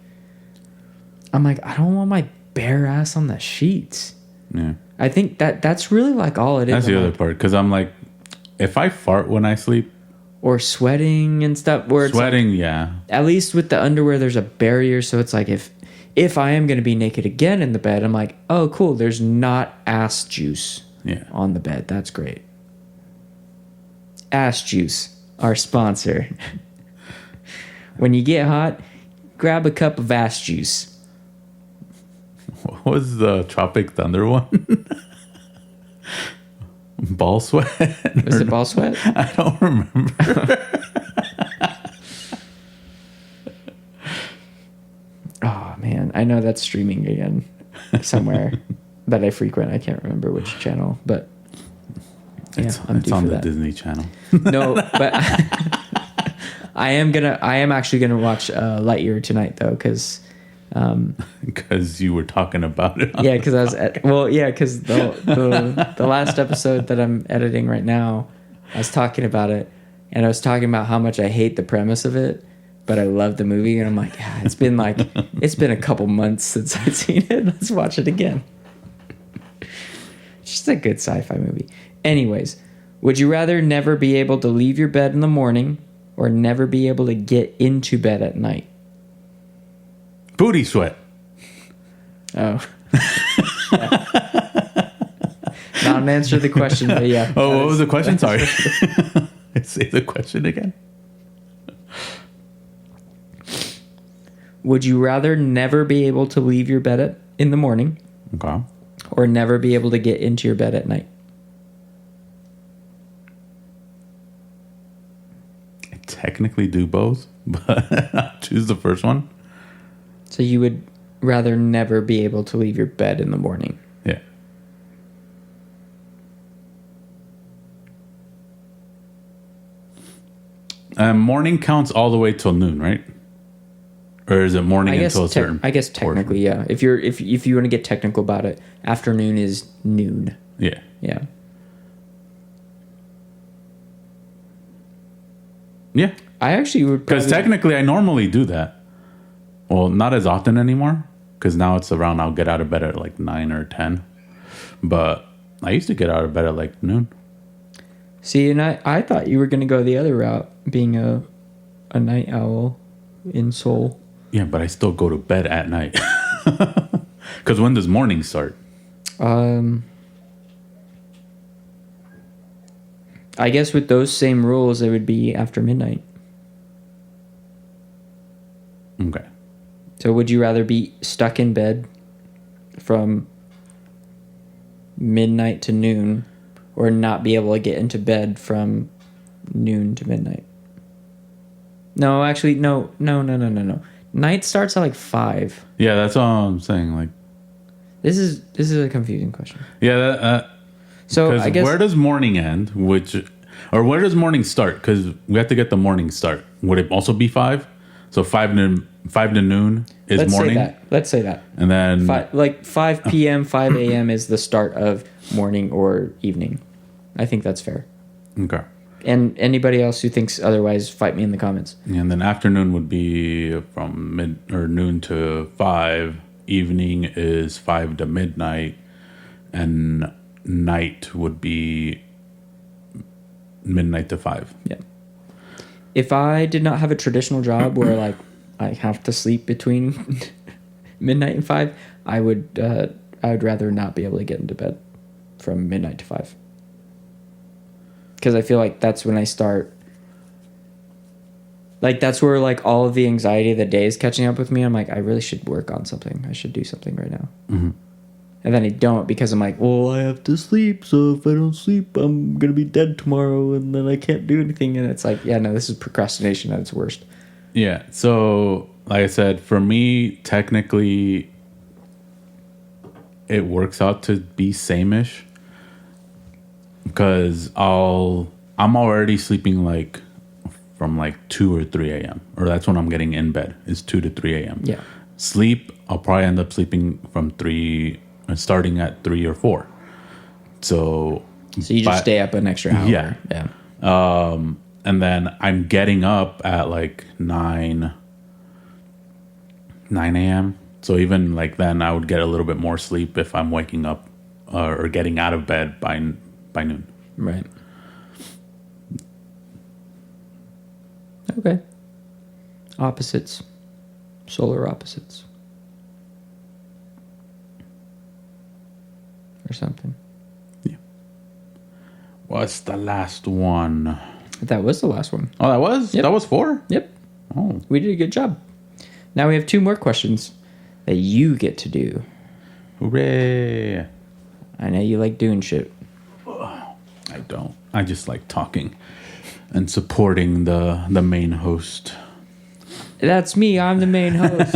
I don't want my bare ass on the sheets. Yeah, I think that's really like all it is. That's the other part. Because I'm like, if I fart when I sleep, or sweating and stuff, where it's sweating, like, yeah. At least with the underwear, there's a barrier, so it's like if I am going to be naked again in the bed, I'm like, oh, cool, there's not ass juice on the bed. That's great. Ass Juice, our sponsor. When you get hot, grab a cup of ass juice. What was the Tropic Thunder one? Ball sweat? Was it ball sweat? I don't remember. Oh, man. I know that's streaming again somewhere that I frequent. I can't remember which channel, but it's on the Disney Channel. No, but I am actually gonna watch Lightyear tonight though, because Because you were talking about it. Yeah, because I was because the last episode that I'm editing right now, I was talking about it, and I was talking about how much I hate the premise of it, but I love the movie, and I'm like, yeah, it's been a couple months since I've seen it. Let's watch it again. Just a good sci-fi movie. Anyways, would you rather never be able to leave your bed in the morning or never be able to get into bed at night? Booty sweat. Oh. Not an answer to the question, but yeah. Oh, what was the question? Sorry. Say the question again. Would you rather never be able to leave your bed in the morning Okay. or never be able to get into your bed at night? I technically do both, but I'll choose the first one. So you would rather never be able to leave your bed in the morning? Yeah. Morning counts all the way till noon, right? Or is it morning until a certain? I guess technically, yeah. If you want to get technical about it, afternoon is noon. Yeah. Yeah. Yeah. I actually would because technically I normally do that. Well, not as often anymore because now it's around. I'll get out of bed at like 9 or 10, but I used to get out of bed at like noon. See, and I thought you were going to go the other route, being a night owl in Seoul. Yeah, but I still go to bed at night. Because when does morning start? I guess with those same rules, it would be after midnight. Okay. So would you rather be stuck in bed from midnight to noon or not be able to get into bed from noon to midnight? No, actually, no. Night starts at like 5. Yeah, that's all I'm saying. Like, this is a confusing question. Yeah. So I guess where does morning end? Or where does morning start? Because we have to get the morning start. Would it also be 5? So 5 to noon is morning. Let's say that. And then 5 p.m., 5 a.m. is the start of morning or evening. I think that's fair. Okay. And anybody else who thinks otherwise, fight me in the comments. And then afternoon would be from noon to 5. Evening is 5 to midnight, and night would be midnight to 5. Yeah. If I did not have a traditional job where like I have to sleep between midnight and 5, I would rather not be able to get into bed from midnight to 5. Because I feel like that's when I start. Like that's where like all of the anxiety of the day is catching up with me. I'm like, I really should work on something. I should do something right now. Mm-hmm. And then I don't because I'm like, well, I have to sleep. So if I don't sleep, I'm going to be dead tomorrow and then I can't do anything. And it's like, yeah, no, this is procrastination at its worst. Yeah. So like I said, for me, technically, it works out to be same-ish. Because I'm already sleeping like from like 2 or 3 a.m. Or that's when I'm getting in bed. Is 2 to 3 a.m. Yeah. Sleep, I'll probably end up sleeping from 3, starting at 3 or 4. So you just stay up an extra hour. Yeah. Yeah. And then I'm getting up at like 9 a.m. So even like then I would get a little bit more sleep if I'm waking up or getting out of bed by noon. Right. Okay. Opposites. Solar opposites. Or something. Yeah. What's the last one? That was the last one. Oh, that was? Yep. That was 4? Yep. Oh. We did a good job. Now we have 2 more questions that you get to do. Hooray. I know you like doing shit. I don't. I just like talking and supporting the main host. That's me. I'm the main host.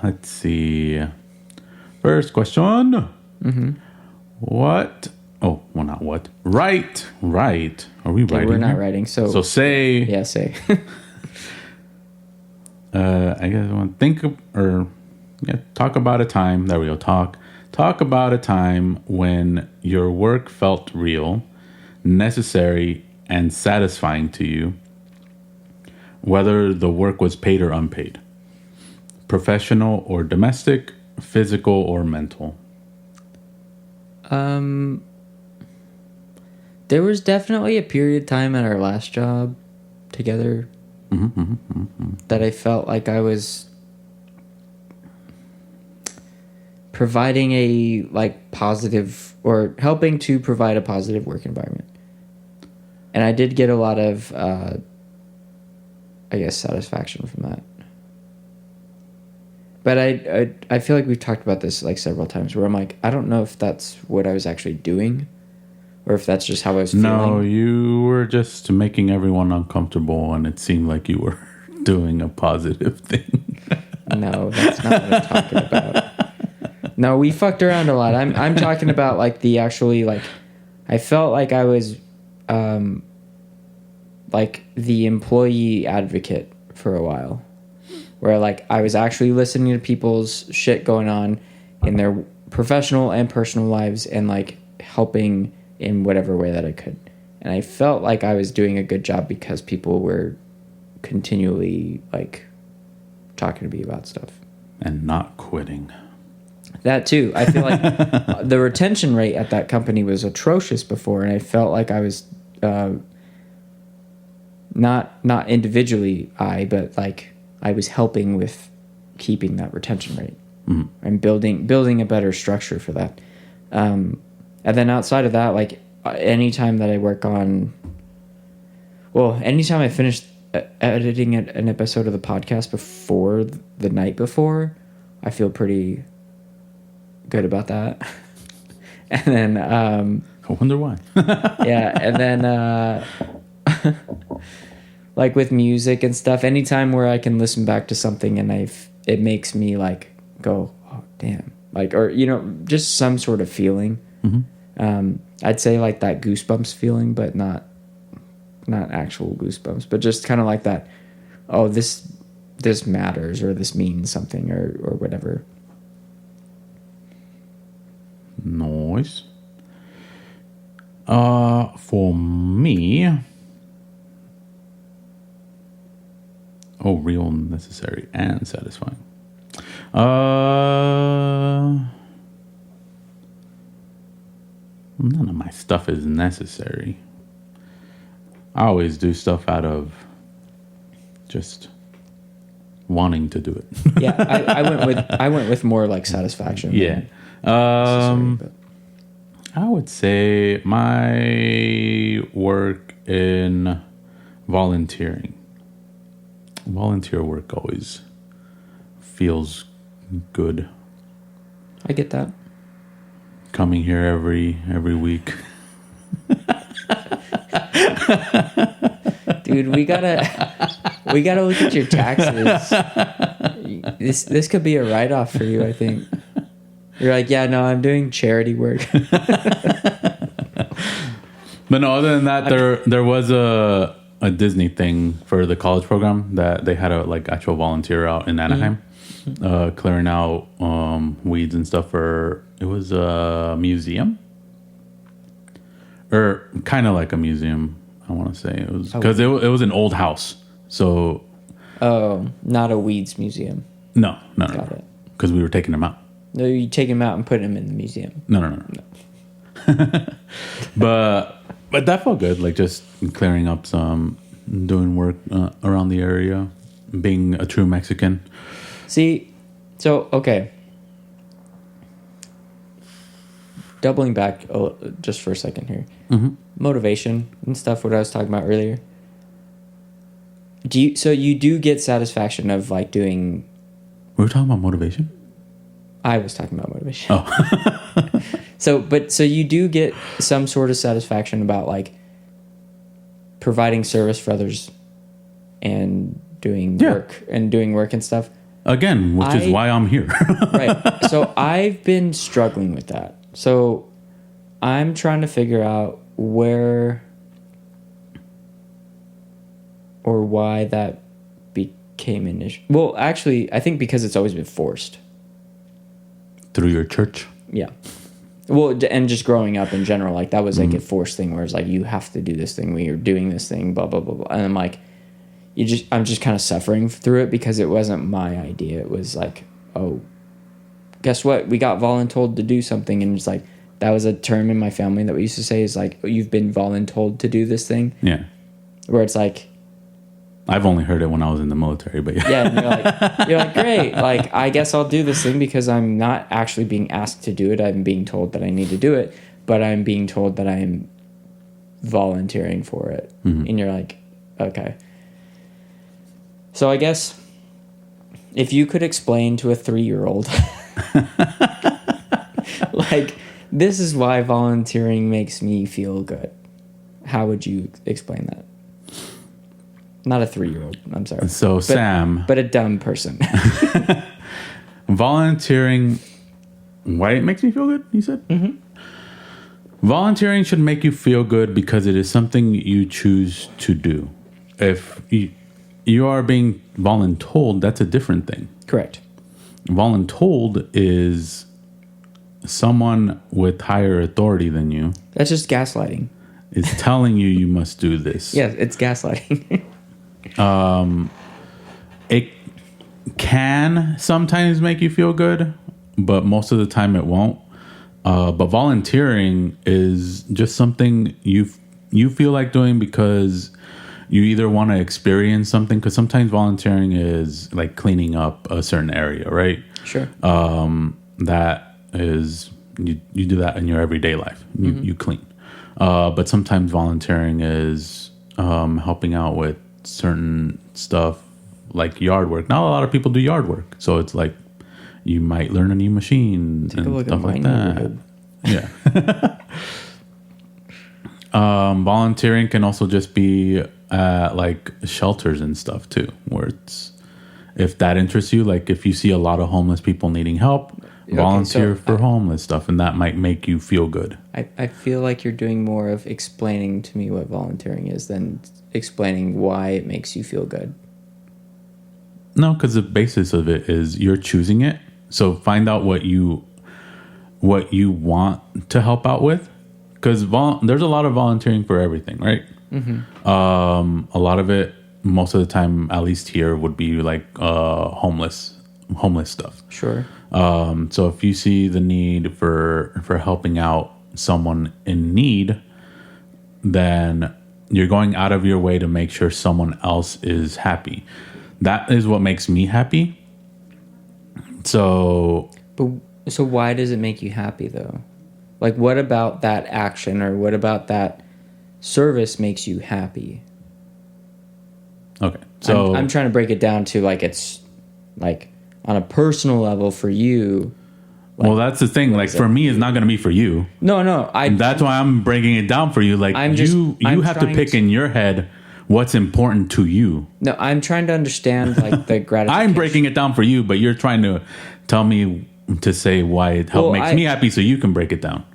Let's see. First question. Mm-hmm. What? Oh, well, not what. Right. Are we writing? We're not here? writing. So say. Yeah, say. I guess I want to talk about a time. There we go. Talk about a time when your work felt real, necessary, and satisfying to you, whether the work was paid or unpaid, professional or domestic, physical or mental. There was definitely a period of time at our last job together that I felt like I was providing a positive, or helping to provide a positive work environment. And I did get a lot of, satisfaction from that. But I feel like we've talked about this several times where I'm like, I don't know if that's what I was actually doing or if that's just how I was feeling. No, you were just making everyone uncomfortable and it seemed like you were doing a positive thing. No, that's not what I'm talking about. No, we fucked around a lot. I'm talking about the actually I felt like I was the employee advocate for a while, where I was actually listening to people's shit going on in their professional and personal lives and helping in whatever way that I could. And I felt like I was doing a good job because people were continually talking to me about stuff. And not quitting. That too. I feel like the retention rate at that company was atrocious before, and I felt like I was not individually but I was helping with keeping that retention rate and building a better structure for that. And then outside of that, anytime that I work on, anytime I finish editing an episode of the podcast before the night before, I feel pretty good about that. And then I wonder why. yeah, and then with music and stuff, anytime where I can listen back to something and it makes me go, oh damn, or just some sort of feeling. I'd say that goosebumps feeling, but not actual goosebumps, but just kind of that, oh, this matters, or this means something, or whatever. Nice. For me, real, necessary, and satisfying. None of my stuff is necessary. I always do stuff out of just wanting to do it. Yeah, I went with more satisfaction. Yeah. I would say my work in volunteering. Volunteer work always feels good. I get that. Coming here every week. Dude, we gotta look at your taxes. This could be a write-off for you, I think. You're yeah, no, I'm doing charity work. But no, other than that, there was a Disney thing for the college program that they had a actual volunteer out in Anaheim, clearing out weeds and stuff for. It was a museum, or kind of like a museum. I want to say it was because it was an old house. So, not a weeds museum. No. Got it. Because we were taking them out. No, you take them out and put them in the museum. No. But that felt good. Just clearing up some, doing work around the area, being a true Mexican. See, so okay. Doubling back just for a second here. Motivation and stuff, what I was talking about earlier. So you do get satisfaction of doing... We were talking about motivation? I was talking about motivation. Oh. So you do get some sort of satisfaction about providing service for others and doing work and stuff. Again, which is why I'm here. Right. So I've been struggling with that. So I'm trying to figure out where or why that came in. Well, actually, I think because it's always been forced. Through your church? Yeah. Well, and just growing up in general, like that was like a forced thing where it's like, you have to do this thing when you're doing this thing, blah, blah, blah, blah. And I'm like, I'm just kind of suffering through it because it wasn't my idea. It was like, oh, guess what? We got voluntold to do something. And it's like, that was a term in my family that we used to say is like, you've been voluntold to do this thing. Yeah. Where it's like, I've only heard it when I was in the military, but yeah. Yeah, and you're like, great. Like, I guess I'll do this thing because I'm not actually being asked to do it. I'm being told that I need to do it, but I'm being told that I'm volunteering for it. Mm-hmm. And you're like, okay. So I guess if you could explain to a 3-year-old, like, this is why volunteering makes me feel good, how would you explain that? Not a 3-year-old. I'm sorry. So Sam, but a dumb person. Volunteering, why it makes me feel good? You said. Mm-hmm. Volunteering should make you feel good because it is something you choose to do. If you are being voluntold, that's a different thing. Correct. Voluntold is someone with higher authority than you. That's just gaslighting. Is telling you must do this. Yeah, it's gaslighting. It can sometimes make you feel good, but most of the time it won't. But volunteering is just something you feel like doing because you either want to experience something, because sometimes volunteering is like cleaning up a certain area, right? Sure. That is, you do that in your everyday life. You clean. But sometimes volunteering is helping out with certain stuff like yard work. Not a lot of people do yard work, so it's like you might learn a new machine and stuff like that. Yeah. Volunteering can also just be like shelters and stuff too, where it's, if that interests you, like if you see a lot of homeless people needing help, volunteer for homeless stuff, and that might make you feel good. I feel like you're doing more of explaining to me what volunteering is than explaining why it makes you feel good. No, because the basis of it is you're choosing it. So find out what you want to help out with, because there's a lot of volunteering for everything, right? Mm-hmm. A lot of it, most of the time, at least here, would be like homeless stuff. Sure. So if you see the need for helping out someone in need, then you're going out of your way to make sure someone else is happy. That is what makes me happy. So why does it make you happy though? Like, what about that action or what about that service makes you happy? Okay. So I'm trying to break it down to like, it's like on a personal level for you. Like, well, that's the thing. Like for me, it's not going to be for you. No. That's why I'm breaking it down for you. Like you have to pick in your head what's important to you. No, I'm trying to understand like the gratification. I'm breaking it down for you, but you're trying to tell me to say why it makes me happy, so you can break it down.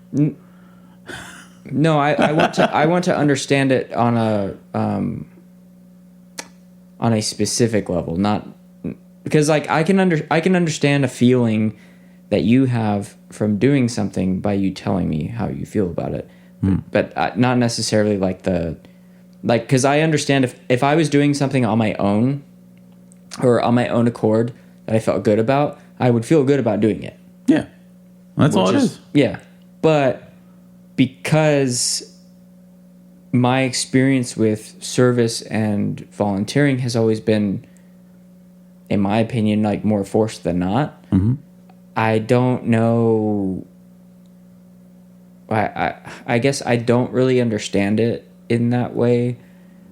No, I want to understand it on a specific level, not because like I can understand a feeling that you have from doing something by you telling me how you feel about it, but not necessarily like because I understand if I was doing something on my own or on my own accord that I felt good about, I would feel good about doing it. Yeah, that's all it is. Yeah, but because my experience with service and volunteering has always been, in my opinion, like more forced than not. Mm-hmm. I don't know. I guess I don't really understand it in that way,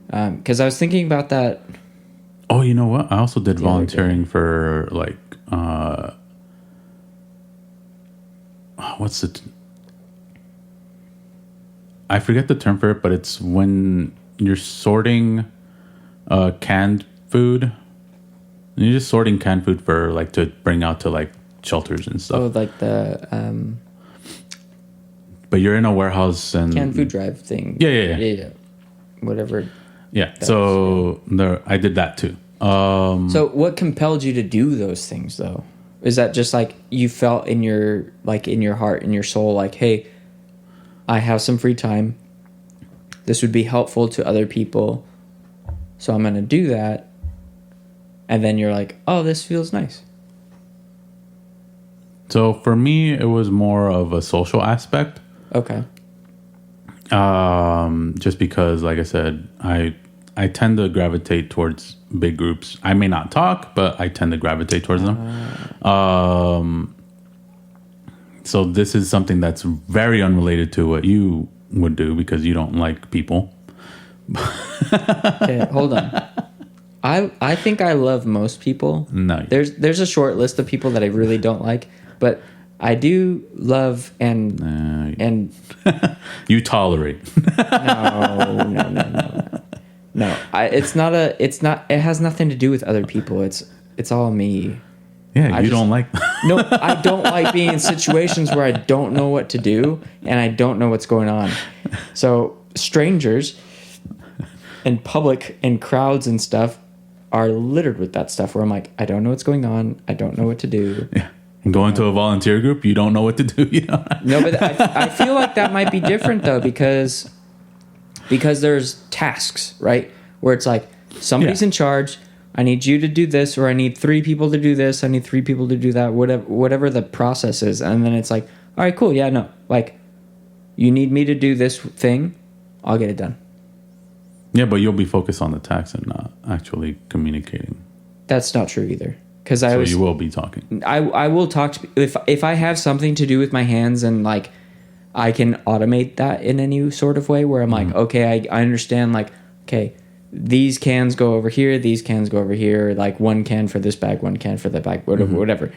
because I was thinking about that. Oh, you know what? I also did volunteering for like what's it? I forget the term for it, but it's when you're sorting canned food. You're just sorting canned food for like to bring out to like shelters and stuff. Oh, like the but you're in a warehouse and canned food drive thing. Yeah. Whatever. Yeah. So I did that too. So what compelled you to do those things though? Is that just like you felt in your heart, in your soul, like, hey, I have some free time. This would be helpful to other people. So I'm going to do that. And then you're like, oh, this feels nice. So for me, it was more of a social aspect. Okay. Just because, like I said, I tend to gravitate towards big groups. I may not talk, but I tend to gravitate towards them. So this is something that's very unrelated to what you would do because you don't like people. Okay, hold on. I think I love most people. No. There's a short list of people that I really don't like, but I do love and you tolerate. No. It has nothing to do with other people. It's all me. Yeah, you don't like. No, I don't like being in situations where I don't know what to do and I don't know what's going on. So strangers and public and crowds and stuff are littered with that stuff where I'm like, I don't know what's going on. I don't know what to do. Yeah. And going to a volunteer group, you don't know what to do. You know? No, but I feel like that might be different though because there's tasks, right? Where it's like somebody's in charge. I need you to do this, or I need 3 people to do this. I need 3 people to do that. Whatever the process is, and then it's like, all right, cool, yeah, no, like you need me to do this thing, I'll get it done. Yeah, but you'll be focused on the task and not actually communicating. That's not true either. You will be talking. I will talk to if I have something to do with my hands and like I can automate that in any sort of way where I'm like, okay, I understand, like, okay, these cans go over here, these cans go over here, like 1 can for this bag, 1 can for that bag, whatever.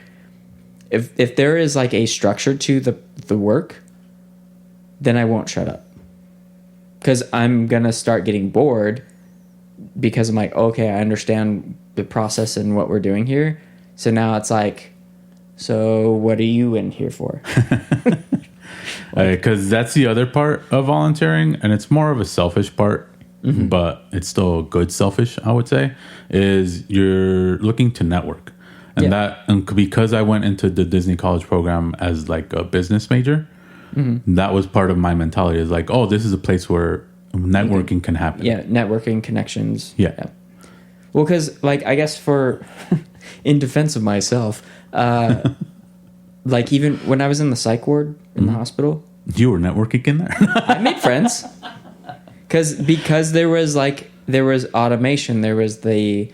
If there is like a structure to the work, then I won't shut up. Because I'm going to start getting bored because I'm like, okay, I understand the process and what we're doing here. So now it's like, so what are you in here for? Because that's the other part of volunteering, and it's more of a selfish part, but it's still a good selfish, I would say, is you're looking to network. And because I went into the Disney College program as like a business major, that was part of my mentality, is like, oh, this is a place where networking can happen. Yeah, networking, connections. Yeah. Well, because like I guess for in defense of myself, like even when I was in the psych ward in the hospital, you were networking in there. I made friends because there was automation. There was this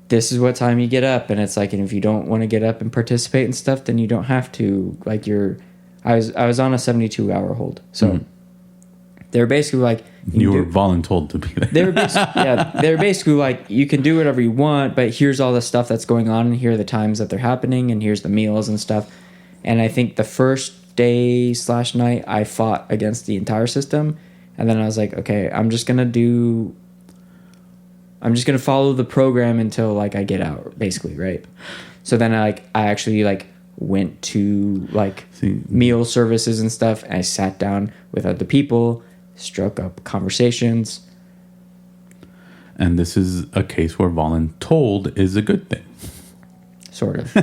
is what time you get up, and it's like, and if you don't want to get up and participate in stuff, then you don't have to. Like I was on a 72-hour hold, so they were basically like. You were voluntold to be there. They were basically like, you can do whatever you want, but here's all the stuff that's going on, and here are the times that they're happening, and here's the meals and stuff. And I think the first day/night, I fought against the entire system, and then I was like, okay, I'm just gonna follow the program until like I get out, basically, right? So then I actually like went to like meal services and stuff, and I sat down with other people. Struck up conversations. And this is a case where voluntold is a good thing. Sort of.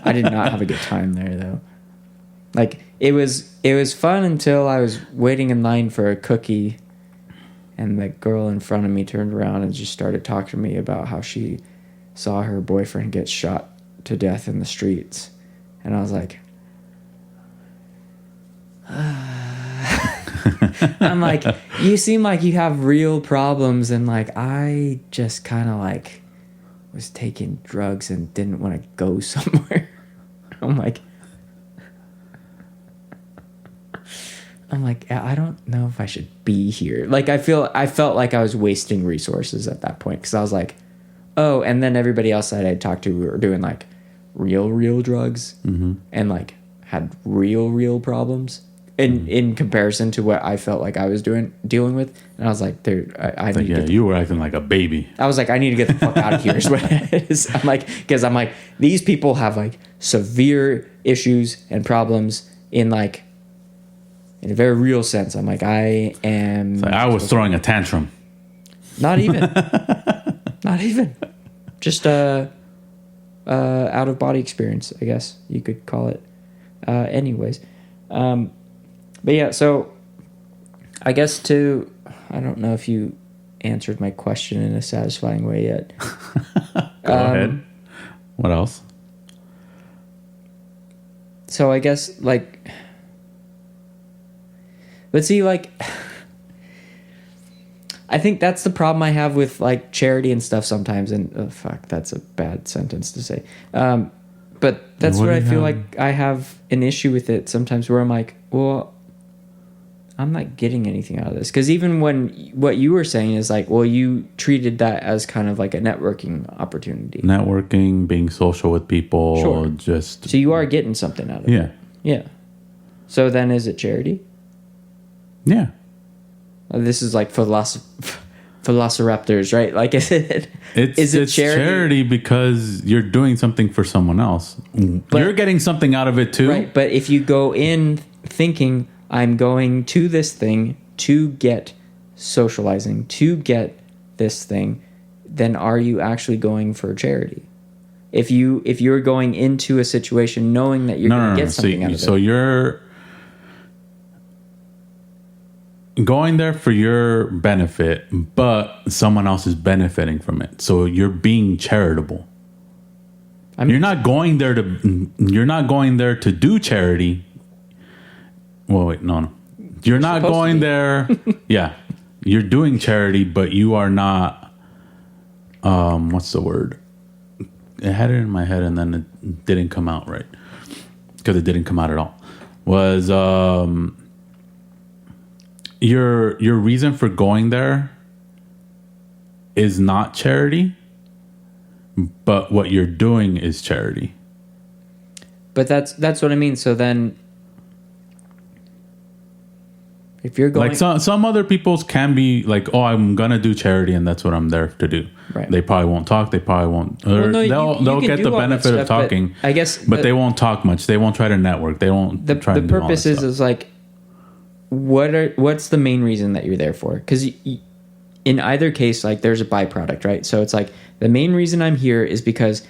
I did not have a good time there though. Like it was fun until I was waiting in line for a cookie and the girl in front of me turned around and just started talking to me about how she saw her boyfriend get shot to death in the streets. And I was like, I'm like, you seem like you have real problems, and like I just kind of like was taking drugs and didn't want to go somewhere. I'm like, I don't know if I should be here. Like I felt like I was wasting resources at that point because I was like, oh, and then everybody else that I'd talked to were doing like real drugs and like had real problems. In comparison to what I felt like I was dealing with, and I was like, "Dude, I need to get you were acting like a baby." I was like, "I need to get the fuck out of here." Is what it is. I'm like, these people have like severe issues and problems in a very real sense. I'm like, I am. I was throwing a tantrum. Not even Not even. Just out of body experience, I guess you could call it. Anyways, but yeah, so I guess I don't know if you answered my question in a satisfying way yet. Go ahead. What else? So I guess let's see, I think that's the problem I have with charity and stuff sometimes. And that's a bad sentence to say. But that's what I feel like I have an issue with it sometimes, where I'm like, well, I'm not getting anything out of this. Because even when what you were saying is well, you treated that as kind of like a networking opportunity. Networking, being social with people. Sure. So you are getting something out of it. Yeah. Yeah. So then is it charity? Yeah. This is like Velociraptors, right? Is it It's charity because you're doing something for someone else. But you're getting something out of it too. Right, but if you go in thinking, I'm going to this thing to get socializing, to get this thing, then are you actually going for charity? If you're going into a situation knowing that you're going to get something out of it. So you're going there for your benefit, but someone else is benefiting from it. So you're being charitable. You're not going there to do charity. Well, wait, no. You're not going there. Yeah. You're doing charity, but you are not what's the word? I had it in my head and then it didn't come out right. Because it didn't come out at all. Was your reason for going there is not charity, but what you're doing is charity. But that's what I mean. So then, if you're going, some other people's can be oh, I'm gonna do charity and that's what I'm there to do. Right. They probably won't talk. They probably won't. Well, no, they'll get the benefit of talking. I guess, but they won't talk much. They won't try to network. They won't. The purpose is what's the main reason that you're there for? Because in either case, there's a byproduct, right? So it's the main reason I'm here is because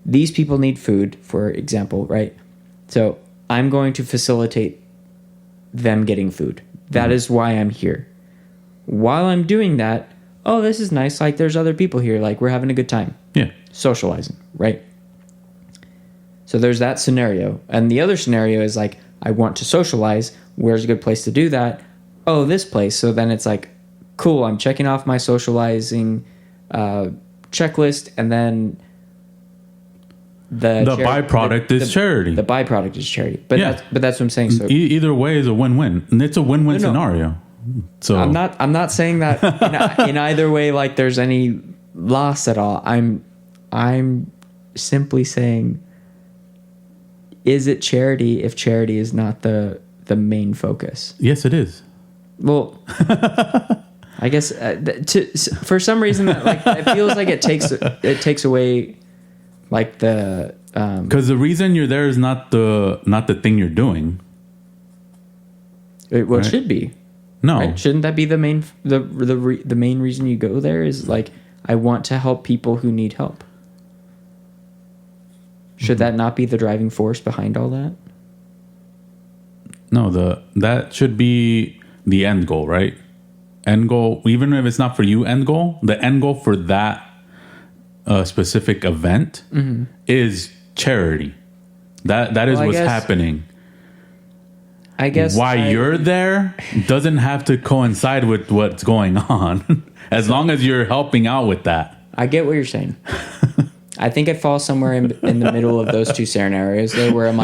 these people need food, for example, right? So I'm going to facilitate them getting food. That is why I'm here. While I'm doing that, oh, this is nice. There's other people here. We're having a good time. Yeah. Socializing, right? So there's that scenario. And the other scenario is I want to socialize. Where's a good place to do that? Oh, this place. So then it's cool. I'm checking off my socializing checklist, and then the byproduct is charity. The byproduct is charity. But that's what I'm saying. So either way is a win-win, and it's a win-win scenario. So I'm not saying that in either way there's any loss at all. I'm simply saying, is it charity if charity is not the main focus? Yes, it is. Well, I guess for some reason it feels like it takes away the because the reason you're there is not the thing you're doing. It should be. No, right? Shouldn't that be the main the main reason you go there? Is I want to help people who need help. Should that not be the driving force behind all that? No, that should be the end goal, right? End goal, even if it's not for you, end goal. The end goal for that specific event is charity. That is what's happening. I guess why you're there doesn't have to coincide with what's going on, as long as you're helping out with that. I get what you're saying. I think I fall somewhere in the middle of those two scenarios there, where I'm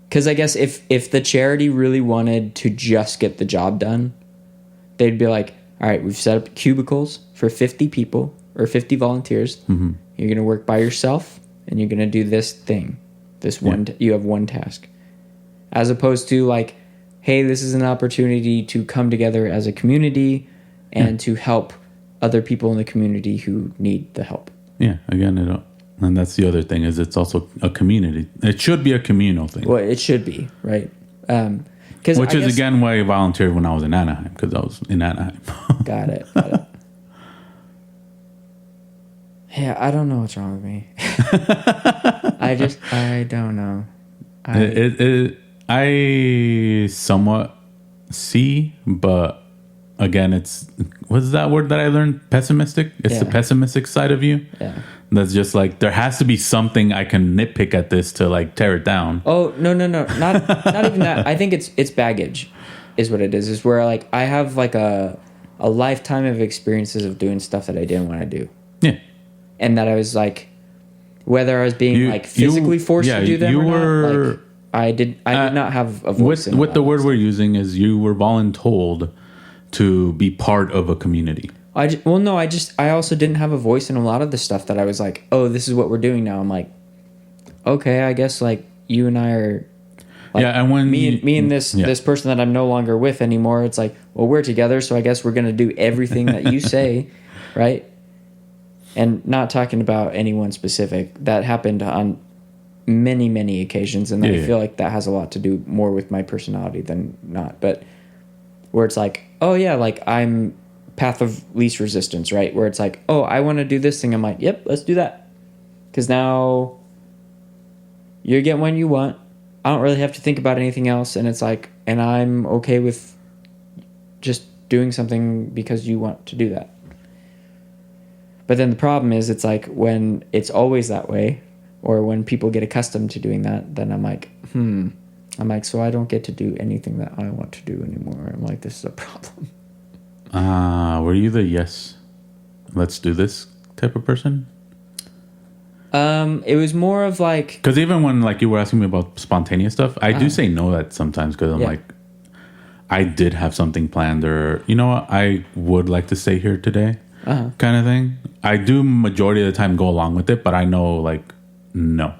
because I guess if the charity really wanted to just get the job done, they'd be all right, we've set up cubicles for 50 people or 50 volunteers. Mm-hmm. You're going to work by yourself, and you're going to do this thing. You have one task. As opposed to hey, this is an opportunity to come together as a community and to help other people in the community who need the help. Yeah, again, and that's the other thing, is it's also a community. It should be a communal thing. Well, it should be, right? Which is again why I volunteered when I was in Anaheim, because I was in Anaheim. Got it. Yeah, I don't know what's wrong with me. I don't know. I somewhat see, but again, it's what's that word that I learned? Pessimistic. It's the Yeah. pessimistic side of you. Yeah. That's just like there has to be something I can nitpick at this to like tear it down. Oh, no, not even that. I think it's baggage, is what it is. Is where like I have like a lifetime of experiences of doing stuff that I didn't want to do, Yeah. and that I was like, whether I was being like physically forced to do them or not, like I did not have a voice. What the word we're using is you were voluntold to be part of a community. I also didn't have a voice in a lot of the stuff that I was like, oh, this is what we're doing now. I'm like, okay, I guess like you and I are. Like, yeah, and when me and this person that I'm no longer with anymore, it's like, well, we're together, so I guess we're gonna do everything that you say, right? And not talking about anyone specific. That happened on many occasions, and I feel like that has a lot to do more with my personality than not. But where it's like, oh yeah, like I'm path of least resistance, right? Where it's like, oh, I want to do this thing. I'm like, yep, let's do that, because now you're getting what you want. I don't really have to think about anything else, and it's like, and I'm okay with just doing something because you want to do that. But then the problem is, it's like when it's always that way, or when people get accustomed to doing that, then I'm like, I'm like, so I don't get to do anything that I want to do anymore. I'm like, this is a problem. Were you the yes, let's do this type of person? It was more of like, because even when like you were asking me about spontaneous stuff, I do say no that sometimes because I'm like, I did have something planned, or you know what, I would like to stay here today, kind of thing. I do majority of the time go along with it, but I know like no,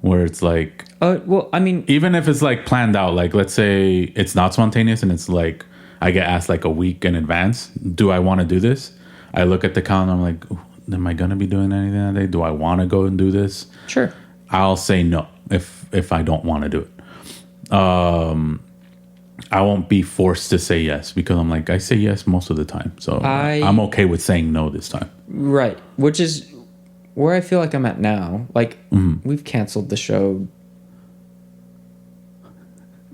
where it's like, well, I mean, even if it's like planned out, like let's say it's not spontaneous and it's like I get asked like a week in advance, do I want to do this? I look at the calendar, I'm like, am I gonna be doing anything that day? Do I want to go and do this? Sure. I'll say no if I don't want to do it. I won't be forced to say yes because I'm like, I say yes most of the time, so I'm okay with saying no this time. Right, which is where I feel like I'm at now. Like we've canceled the show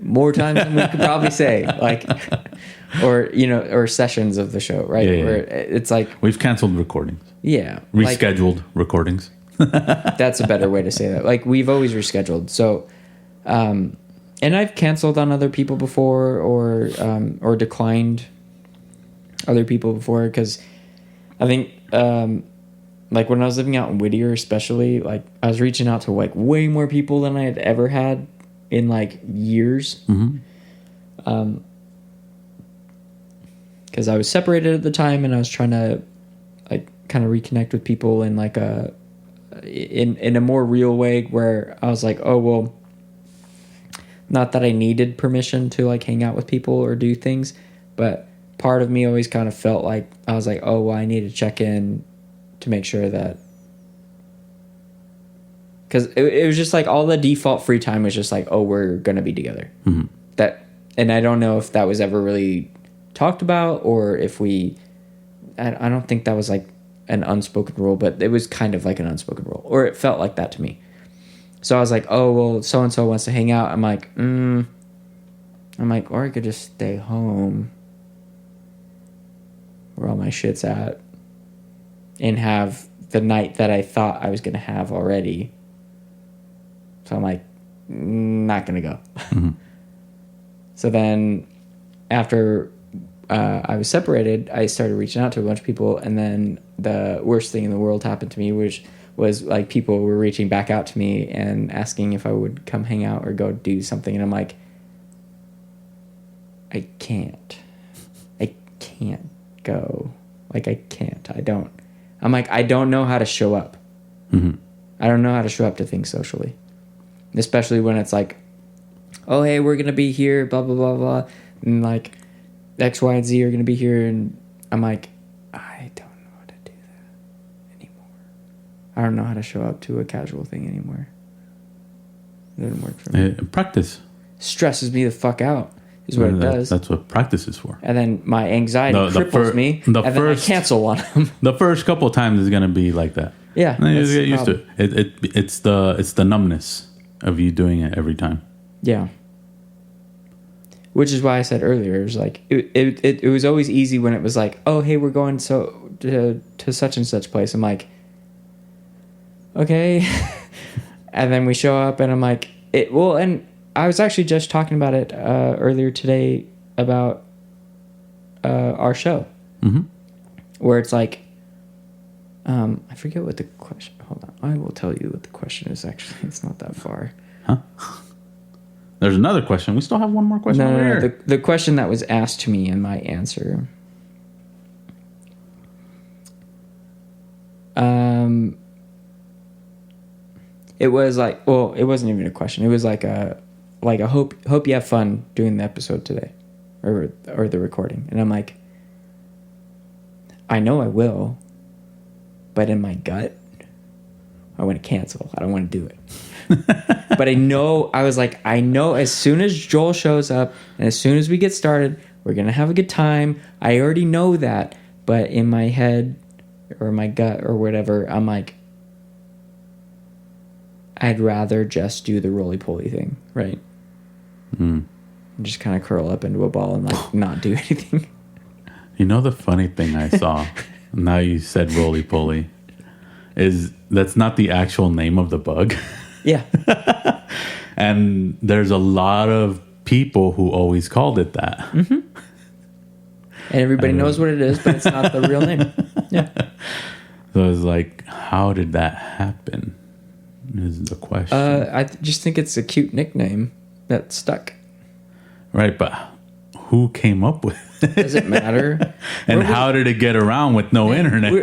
more times than we could probably say, like, or or sessions of the show, right? Yeah. Where it's like we've canceled recordings. Yeah, rescheduled recordings. That's a better way to say that. Like we've always rescheduled. So, and I've canceled on other people before, or declined other people before, because I think like when I was living out in Whittier, especially, like I was reaching out to like way more people than I had ever had in like years. Because I was separated at the time, and I was trying to like kind of reconnect with people in like in a more real way, where I was like, oh well, not that I needed permission to like hang out with people or do things, but part of me always kind of felt like I was like, oh well, I need to check in to make sure that, because it was just like all the default free time was just like, oh, we're gonna be together. That, and I don't know if that was ever really talked about, or if I don't think that was like an unspoken rule, but it was kind of like an unspoken rule, or it felt like that to me. So I was like, oh well, so and so wants to hang out. I'm like, or I could just stay home where all my shit's at and have the night that I thought I was gonna have already. So I'm like, not gonna go. So then after I was separated, I started reaching out to a bunch of people, and then the worst thing in the world happened to me, which was like people were reaching back out to me and asking if I would come hang out or go do something, and I'm like, I can't go. Like I can't. I'm like, I don't know how to show up. I don't know how to show up to things socially, especially when it's like, oh hey, we're gonna be here, blah blah blah blah, and like X, Y, and Z are gonna be here, and I'm like, I don't know how to do that anymore. I don't know how to show up to a casual thing anymore. It doesn't work for me. Practice. Stresses me the fuck out. is what it does. That's what practice is for. And then my anxiety cripples me, and then I cancel on them. The first couple of times is going to be like that. Yeah. And you just get used to it. It's the numbness of you doing it every time. Yeah. Which is why I said earlier, it was like it was always easy when it was like, oh hey, we're going to such and such place. I'm like, okay. And then we show up and I'm like, and I was actually just talking about it earlier today about our show. Mm-hmm. Where it's like, I forget what the question, hold on, I will tell you what the question is actually. It's not that far. Huh? There's another question. We still have one more question over here. The question that was asked to me and my answer. It was like, well, it wasn't even a question. It was like a hope you have fun doing the episode today, or the recording. And I'm like, I know I will, but in my gut, I want to cancel. I don't want to do it. But I know as soon as Joel shows up and as soon as we get started, we're going to have a good time. I already know that. But in my head or my gut or whatever, I'm like, I'd rather just do the roly-poly thing, right? Just kind of curl up into a ball and like not do anything. You know the funny thing I saw, now you said roly-poly, is that's not the actual name of the bug. Yeah. And there's a lot of people who always called it that. Mm-hmm. And everybody knows what it is, but it's not the real name. Yeah. So it's like, how did that happen? Is the question. I just think it's a cute nickname that stuck. Right, but who came up with it? Does it matter? And how did it get around with no internet? We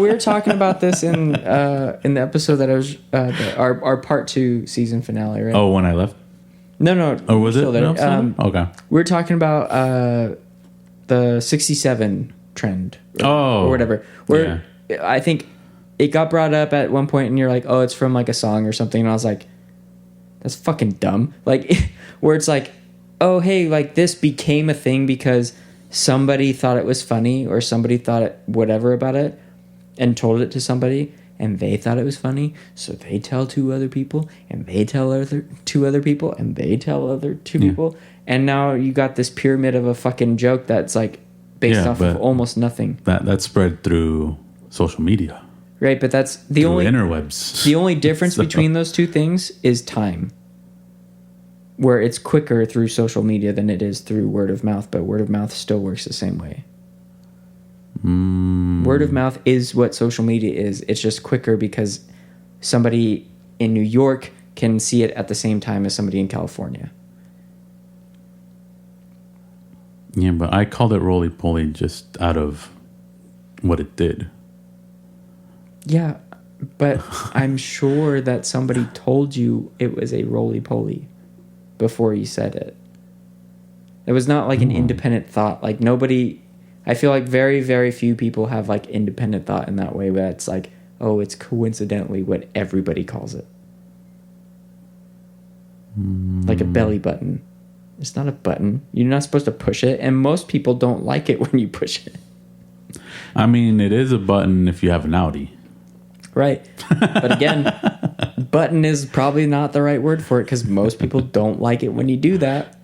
were talking about this in the episode that I was our part 2 season finale, right? Oh, when I left? No. Or was it? No, okay. We were talking about the 67 trend, or whatever. Where I think it got brought up at one point, and you're like, "Oh, it's from like a song or something," and I was like, "That's fucking dumb." Like, where it's like, oh, hey, like this became a thing because somebody thought it was funny or somebody thought it whatever about it and told it to somebody and they thought it was funny. So they tell 2 other people and they tell 2 other people and they tell other 2 people. And now you got this pyramid of a fucking joke that's like based off of almost nothing. That spread through social media. Right, but that's the only interwebs. The only difference between those 2 things is time. Where it's quicker through social media than it is through word of mouth, but word of mouth still works the same way. Word of mouth is what social media is. It's just quicker because somebody in New York can see it at the same time as somebody in California. Yeah, but I called it roly-poly just out of what it did. Yeah, but I'm sure that somebody told you it was a roly-poly before you said it. It was not like an independent thought. Like nobody, I feel like very, very few people have like independent thought in that way, where it's like, oh, it's coincidentally what everybody calls it. Like a belly button. It's not a button. You're not supposed to push it, and most people don't like it when you push it. I mean, it is a button if you have an Audi. Right. But again, button is probably not the right word for it because most people don't like it when you do that.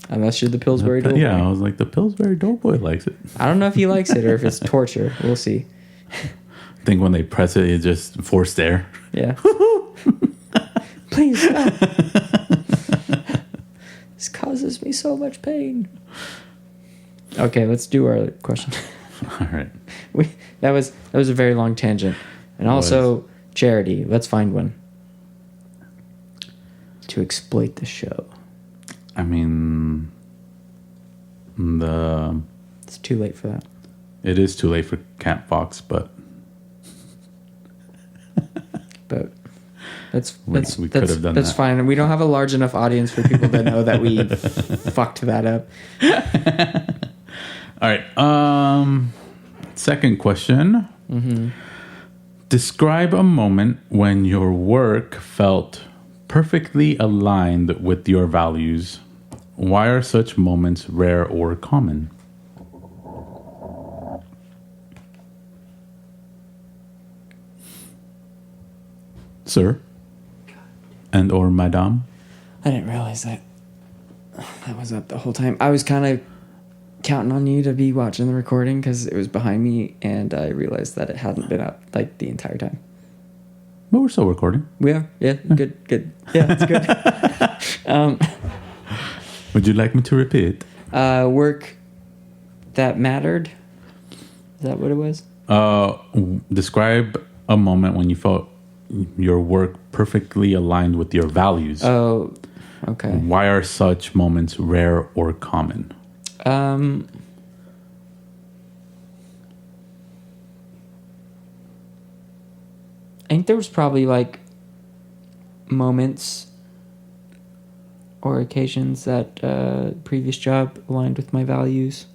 Unless you're the Pillsbury Doughboy. Yeah, I was like, the Pillsbury Doughboy likes it. I don't know if he likes it or if it's torture. We'll see. I think when they press it, it's just forced air. Yeah. Please stop. This causes me so much pain. Okay, let's do our question. All right. That was a very long tangent. And also, charity. Let's find one. To exploit the show. I mean, it's too late for that. It is too late for Cat Fox, but that's could have done that's that. fine. We don't have a large enough audience for people to know that we fucked that up. All right. Second question. Mm-hmm. Describe a moment when your work felt perfectly aligned with your values, why are such moments rare or common? Sir? And or madame? I didn't realize that was up the whole time. I was kind of counting on you to be watching the recording because it was behind me, and I realized that it hadn't been up like the entire time. But we're still recording. We are? Yeah, good. Yeah, it's good. Would you like me to repeat? Work that mattered? Is that what it was? Describe a moment when you felt your work perfectly aligned with your values. Oh, okay. Why are such moments rare or common? I think there was probably like moments or occasions that previous job aligned with my values,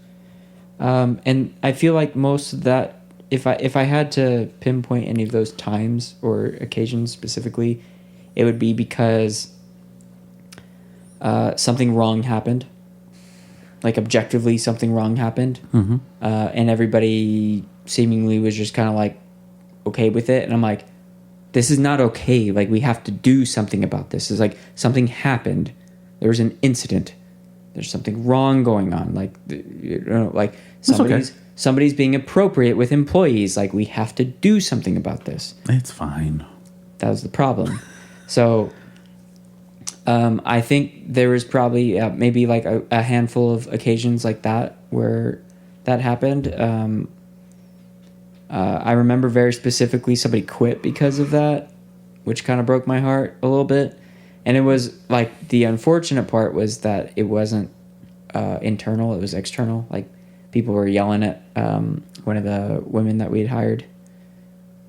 and I feel like most of that, if I had to pinpoint any of those times or occasions specifically, it would be because something wrong happened. Like objectively, something wrong happened, and everybody seemingly was just kind of like okay with it, and I'm like, this is not okay. Like, we have to do something about this. It's like something happened. There was an incident. There's something wrong going on. Like, you know, like somebody's being appropriate with employees. Like, we have to do something about this. It's fine. That was the problem. So, I think there was probably maybe like a handful of occasions like that where that happened. I remember very specifically somebody quit because of that, which kind of broke my heart a little bit. And it was like, the unfortunate part was that it wasn't internal, it was external. Like, people were yelling at one of the women that we had hired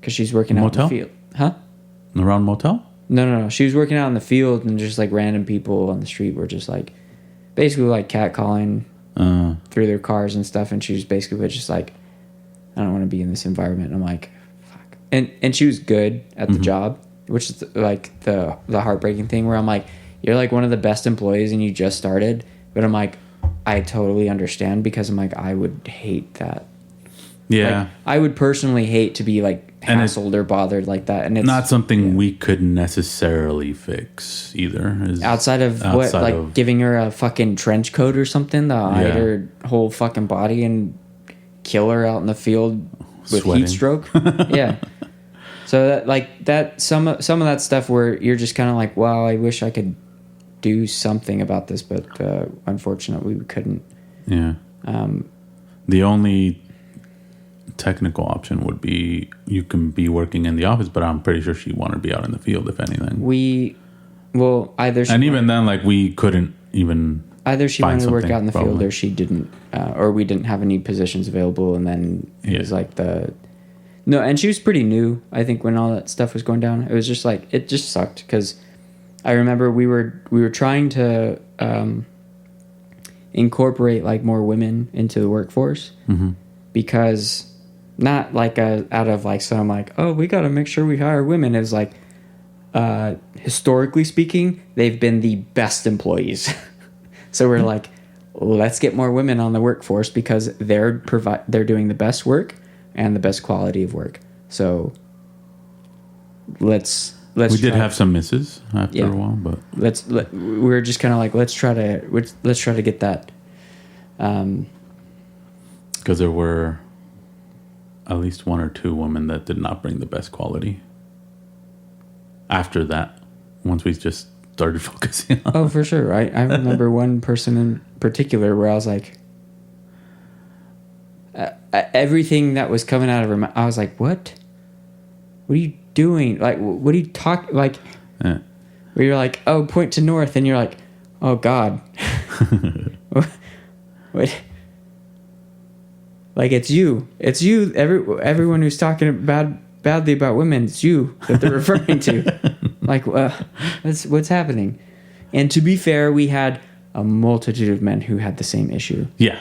because she's working out in the field. Huh? Around motel? No. She was working out in the field, and just like random people on the street were just like basically like catcalling through their cars and stuff. And she was basically just like, I don't want to be in this environment. And I'm like, fuck. And she was good at the job, which is like the heartbreaking thing where I'm like, you're like one of the best employees and you just started. But I'm like, I totally understand, because I'm like, I would hate that. Yeah. Like, I would personally hate to be like hassled or bothered like that. And it's not something we could necessarily fix either. Outside of giving her a fucking trench coat or something to hide her whole fucking body and kill her out in the field with Sweating. heat stroke. Yeah. So that some of that stuff where you're just kind of like, wow, I wish I could do something about this, but unfortunately we couldn't. Yeah. The only technical option would be you can be working in the office, but I'm pretty sure she'd want to be out in the field, if anything. Even then, like, we couldn't even either she wanted to work out in the probably. field, or she didn't, or we didn't have any positions available, and then it was like and she was pretty new, I think, when all that stuff was going down. It was just like, it just sucked, because I remember we were trying to incorporate like more women into the workforce, because not like out of like some like, oh, we got to make sure we hire women. It was like, historically speaking, they've been the best employees. So we're like, let's get more women on the workforce, because they're doing the best work and the best quality of work. So let's we did have some misses after a while, but we're just kind of like, let's try to get that, because there were at least one or two women that did not bring the best quality after that, once we just started focusing on. Oh, for sure. I remember one person in particular where I was like, everything that was coming out of her mouth, I was like, what are you doing? Like, what are you talking, like, where you're like, oh, point to north, and you're like, oh God. What? Like, it's you. Everyone who's talking badly about women, it's you that they're referring to. Like, what's happening? And to be fair, we had a multitude of men who had the same issue. Yeah.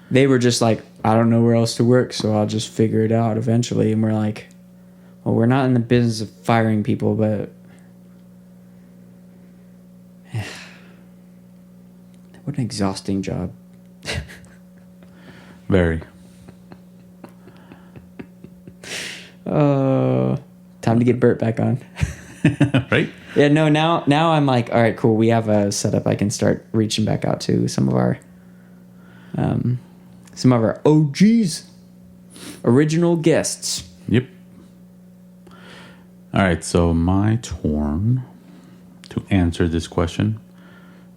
They were just like, I don't know where else to work, so I'll just figure it out eventually. And we're like, well, we're not in the business of firing people, but What an exhausting job. Very. Time to get Bert back on. Right? Yeah, no, now I'm like, all right, cool. We have a setup. I can start reaching back out to some of our OGs, original guests. Yep. All right, so my turn to answer this question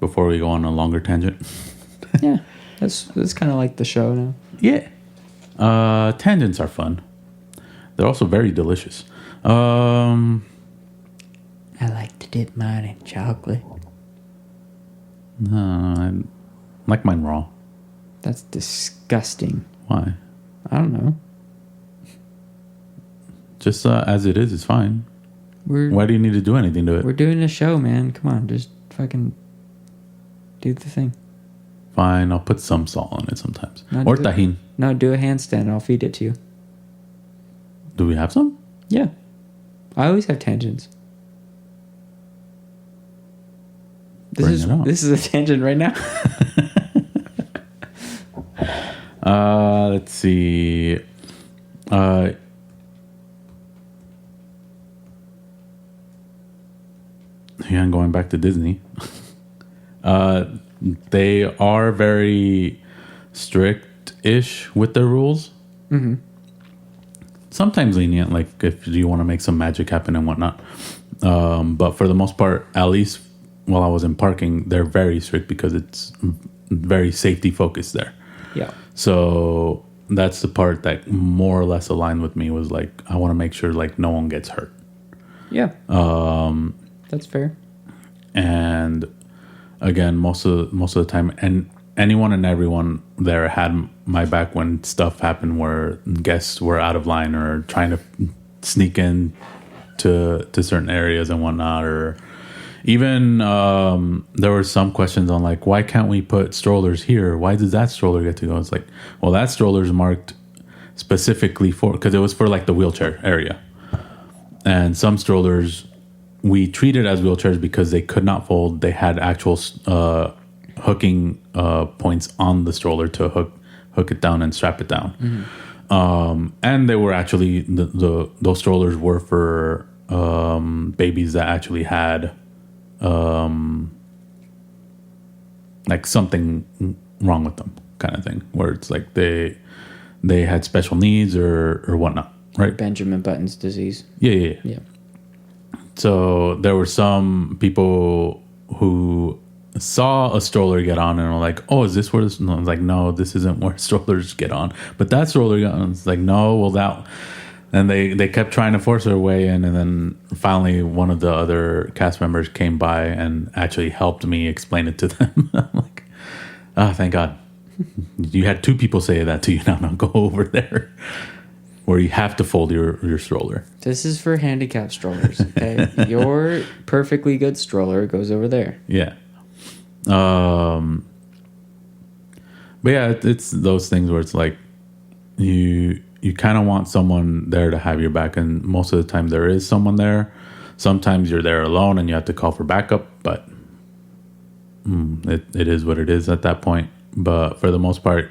before we go on a longer tangent. Yeah, that's kind of like the show now. Yeah. Tangents are fun. They're also very delicious. I like to dip mine in chocolate. No, I like mine raw. That's disgusting. Why? I don't know. Just as it is fine. Why do you need to do anything to it? We're doing a show, man. Come on, just fucking do the thing. Fine, I'll put some salt on it sometimes. No, Or tahini. No, do a handstand. I'll feed it to you. Do we have some? Yeah. I always have tangents. This is a tangent right now. Let's see. Yeah, I'm going back to Disney. They are very strict-ish with their rules. Mm-hmm. Sometimes lenient, like if you want to make some magic happen and whatnot. But for the most part, at least while I was in parking, they're very strict because it's very safety focused there. Yeah. So that's the part that more or less aligned with me, was like, I want to make sure like no one gets hurt. Yeah. That's fair. And again, most of the time, and anyone and everyone there had my back when stuff happened where guests were out of line or trying to sneak in to certain areas and whatnot, or even there were some questions on like, why can't we put strollers here? Why does that stroller get to go? It's like, well, that stroller's marked specifically for, because it was for like the wheelchair area, and some strollers we treated as wheelchairs because they could not fold. They had actual hooking points on the stroller to hook it down and strap it down. Mm-hmm. And they were actually those strollers were for babies that actually had like something wrong with them, kind of thing, where it's like they had special needs or whatnot, right? Benjamin Button's disease. Yeah. So there were some people who saw a stroller get on and were like, oh, is this where this? No, I was like, no, this isn't where strollers get on. But that stroller got on. It's like, no, well, that. And they kept trying to force their way in. And then finally, one of the other cast members came by and actually helped me explain it to them. I'm like, thank God. You had two people say that to you. Now go over there. Where you have to fold your stroller. This is for handicap strollers, okay? Your perfectly good stroller goes over there. Yeah. But yeah, it's those things where it's like you kind of want someone there to have your back, and most of the time there is someone there. Sometimes you're there alone and you have to call for backup, but it is what it is at that point. But for the most part,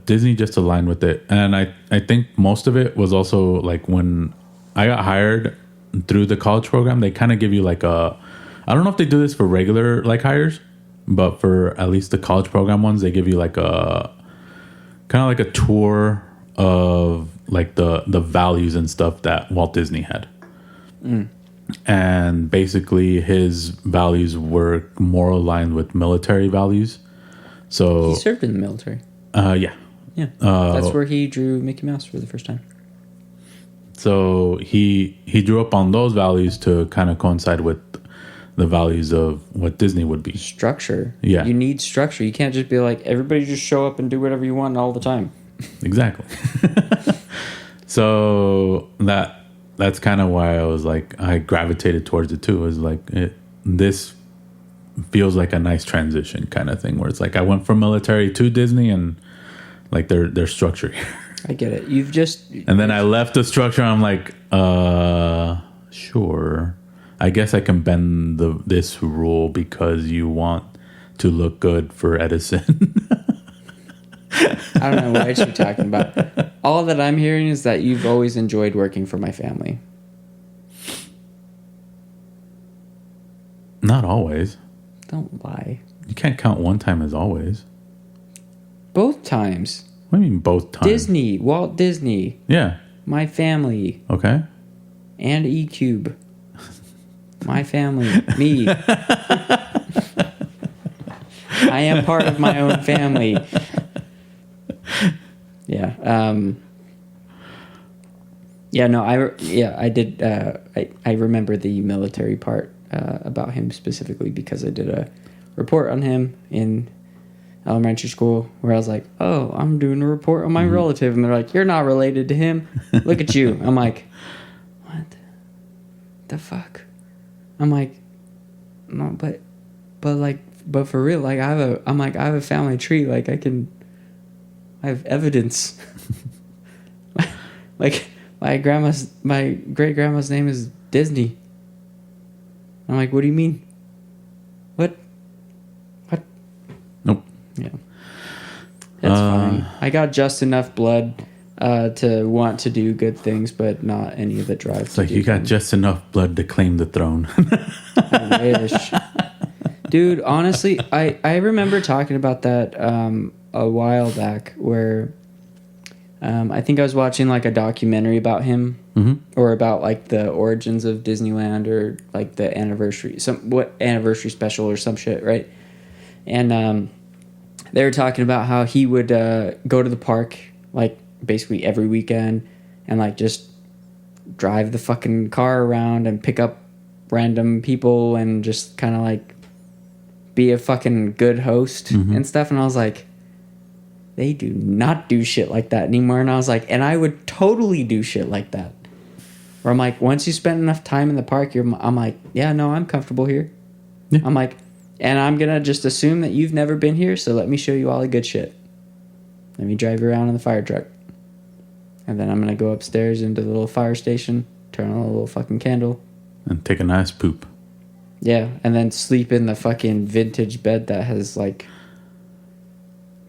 Disney just aligned with it. And I think most of it was also like when I got hired through the college program, they kind of give you like I don't know if they do this for regular like hires, but for at least the college program ones, they give you like a kind of like a tour of like the values and stuff that Walt Disney had. And basically his values were more aligned with military values. So he served in the military. Yeah. That's where he drew Mickey Mouse for the first time. So he drew up on those values to kind of coincide with the values of what Disney would be. Structure. Yeah. You need structure. You can't just be like, everybody just show up and do whatever you want all the time. Exactly. So that's kind of why I was like, I gravitated towards it too. It was like, this feels like a nice transition kind of thing, where it's like I went from military to Disney and like their structure. I get it. And then I left the structure. And I'm like, sure. I guess I can bend this rule because you want to look good for Edison. I don't know what you're talking about. All that I'm hearing is that you've always enjoyed working for my family. Not always. Don't lie. You can't count one time as always. Both times. What do you mean both times? Disney, Walt Disney, Yeah. my family, Okay. and E-Cube. My family, me. I am part of my own family. Yeah. I did. I remember the military part about him specifically because I did a report on him in elementary school where I was like, oh, I'm doing a report on my relative. And they're like, you're not related to him. Look at you. I'm like, what the fuck? I'm like, no, but for real, like I have a family tree. Like I have evidence. Like my great grandma's name is Disney. I'm like, what do you mean? What? Nope. Yeah. It's fine. I got just enough blood to want to do good things, but not any of the drive. It's like you got just enough blood to claim the throne. I wish. Dude, honestly, I remember talking about that a while back where I think I was watching like a documentary about him or about like the origins of Disneyland or like the anniversary special or some shit, right? And they were talking about how he would go to the park like basically every weekend and like just drive the fucking car around and pick up random people and just kind of like be a fucking good host and stuff. And I was like, they do not do shit like that anymore. And I was like, and I would totally do shit like that. Where I'm like, once you spend enough time in the park, I'm like, yeah, no, I'm comfortable here. Yeah. I'm like, and I'm going to just assume that you've never been here, so let me show you all the good shit. Let me drive you around in the fire truck. And then I'm going to go upstairs into the little fire station, turn on a little fucking candle. And take a nice poop. Yeah, and then sleep in the fucking vintage bed that has like...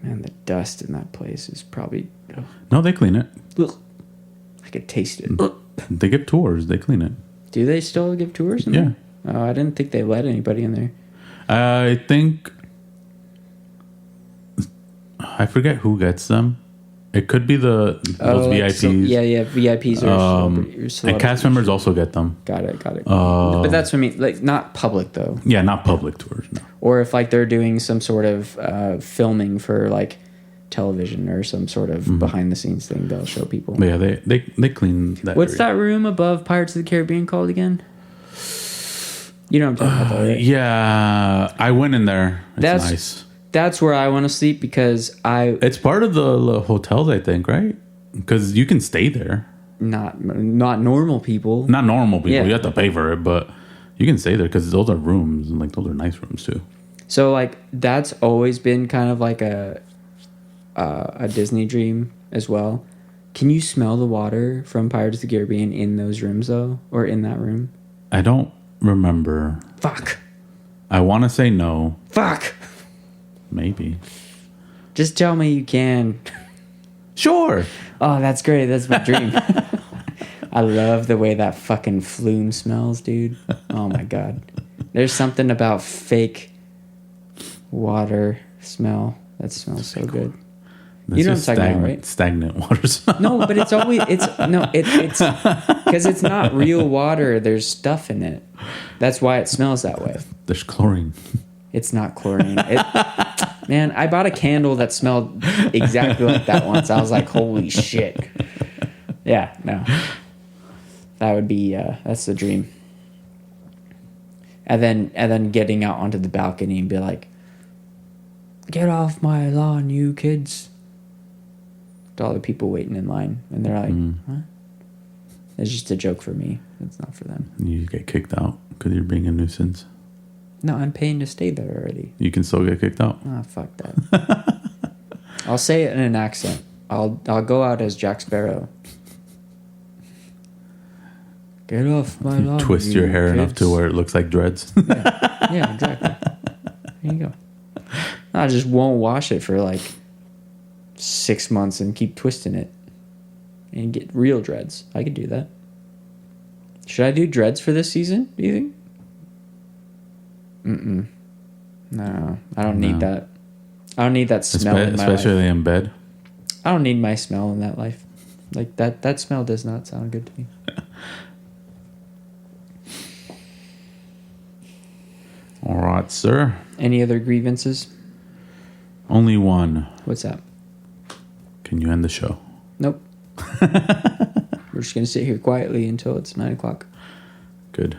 Man, the dust in that place is probably... Ugh. No, they clean it. Ugh. I could taste it. They give tours. They clean it. Do they still give tours in there? Oh, I didn't think they let anybody in there. I think... I forget who gets them. It could be those VIPs. VIPs or and cast members also get them. Got it. But that's what I mean. Like, not public, though. Yeah, not public tours, no. Or if, like, they're doing some sort of filming for, like, television or some sort of behind-the-scenes thing, they'll show people. But yeah, they clean that What's area. that room above Pirates of the Caribbean called again? You know what I'm talking about, right? Yeah, I went in there. It's nice. That's where I want to sleep because It's part of the hotels, I think, right? Because you can stay there. Not normal people. Not normal people. Yeah. You have to pay for it, but you can stay there because those are rooms and like those are nice rooms too. So like that's always been kind of like a Disney dream as well. Can you smell the water from Pirates of the Caribbean in those rooms though, or in that room? I don't remember. Fuck. I want to say no. Fuck. Maybe. Just tell me you can. Sure. Oh, that's great. That's my dream. I love the way that fucking flume smells, dude. Oh my god. There's something about fake water smell that smells so good. That's you know what I'm talking about, right? Stagnant water smell. No, but it's because it's not real water. There's stuff in it. That's why it smells that way. There's chlorine. It's not chlorine. Man, I bought a candle that smelled exactly like that once. I was like, holy shit. Yeah, no. That would be, that's the dream. And then getting out onto the balcony and be like, get off my lawn, you kids. To all the people waiting in line. And they're like, what? It's just a joke for me. It's not for them. You get kicked out because you're being a nuisance. No, I'm paying to stay there already. You can still get kicked out. Oh, fuck that. I'll say it in an accent. I'll go out as Jack Sparrow. Get off my lawn. Twist your hair enough to where it looks like dreads. Yeah, exactly. There you go. I just won't wash it for like 6 months and keep twisting it and get real dreads. I could do that. Should I do dreads for this season, do you think? No, I don't need that. I don't need that smell in my life. Especially in bed. I don't need my smell in that life. Like that smell does not sound good to me. All right, sir. Any other grievances? Only one. What's that? Can you end the show? Nope. We're just going to sit here quietly until it's 9 o'clock. Good.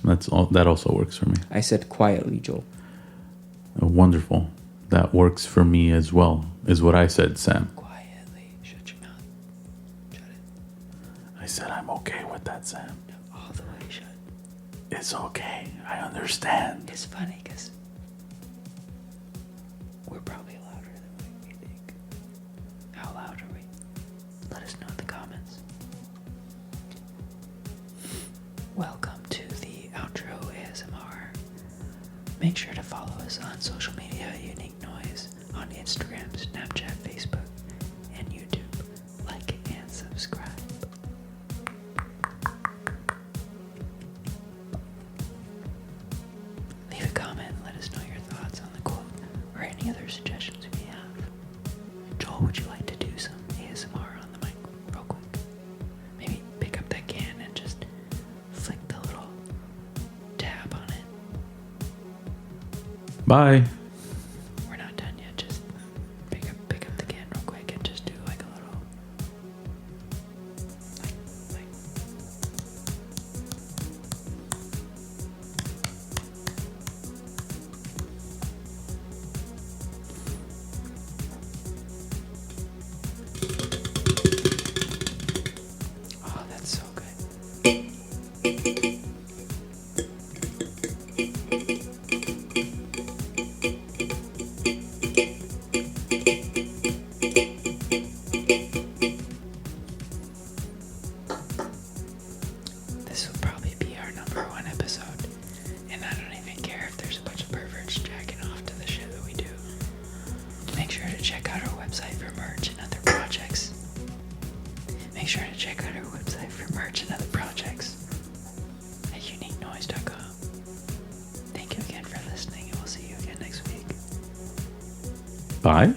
That's all. That also works for me. I said quietly, Joel. Wonderful. That works for me as well, is what I said, Sam. Quietly. Shut your mouth. Shut it. I said I'm okay with that, Sam. No, all the way shut. It's okay. I understand. It's funny because we're probably louder than we think. How loud are we? Let us know in the comments. Welcome to the outro ASMR. Make sure to follow us on social media, Unique Noise, on Instagram, Snapchat, Facebook, and YouTube. Like and subscribe. Leave a comment, let us know your thoughts on the quote, or any other suggestions we have. Joel, would you like to do some ASMR on the mic real quick? Maybe pick up that can and just flick the little tab on it. Bye. We're not done yet. Just pick up the can real quick and just do like a little like oh, that's so good. This will probably be our #1 episode, and I don't even care if there's a bunch of perverts jacking off to the shit that we do. Make sure to check out our website for merch and other projects. Make sure to check out our website for merch and other projects at uniquenoise.com. Thank you again for listening, and we'll see you again next week. Bye.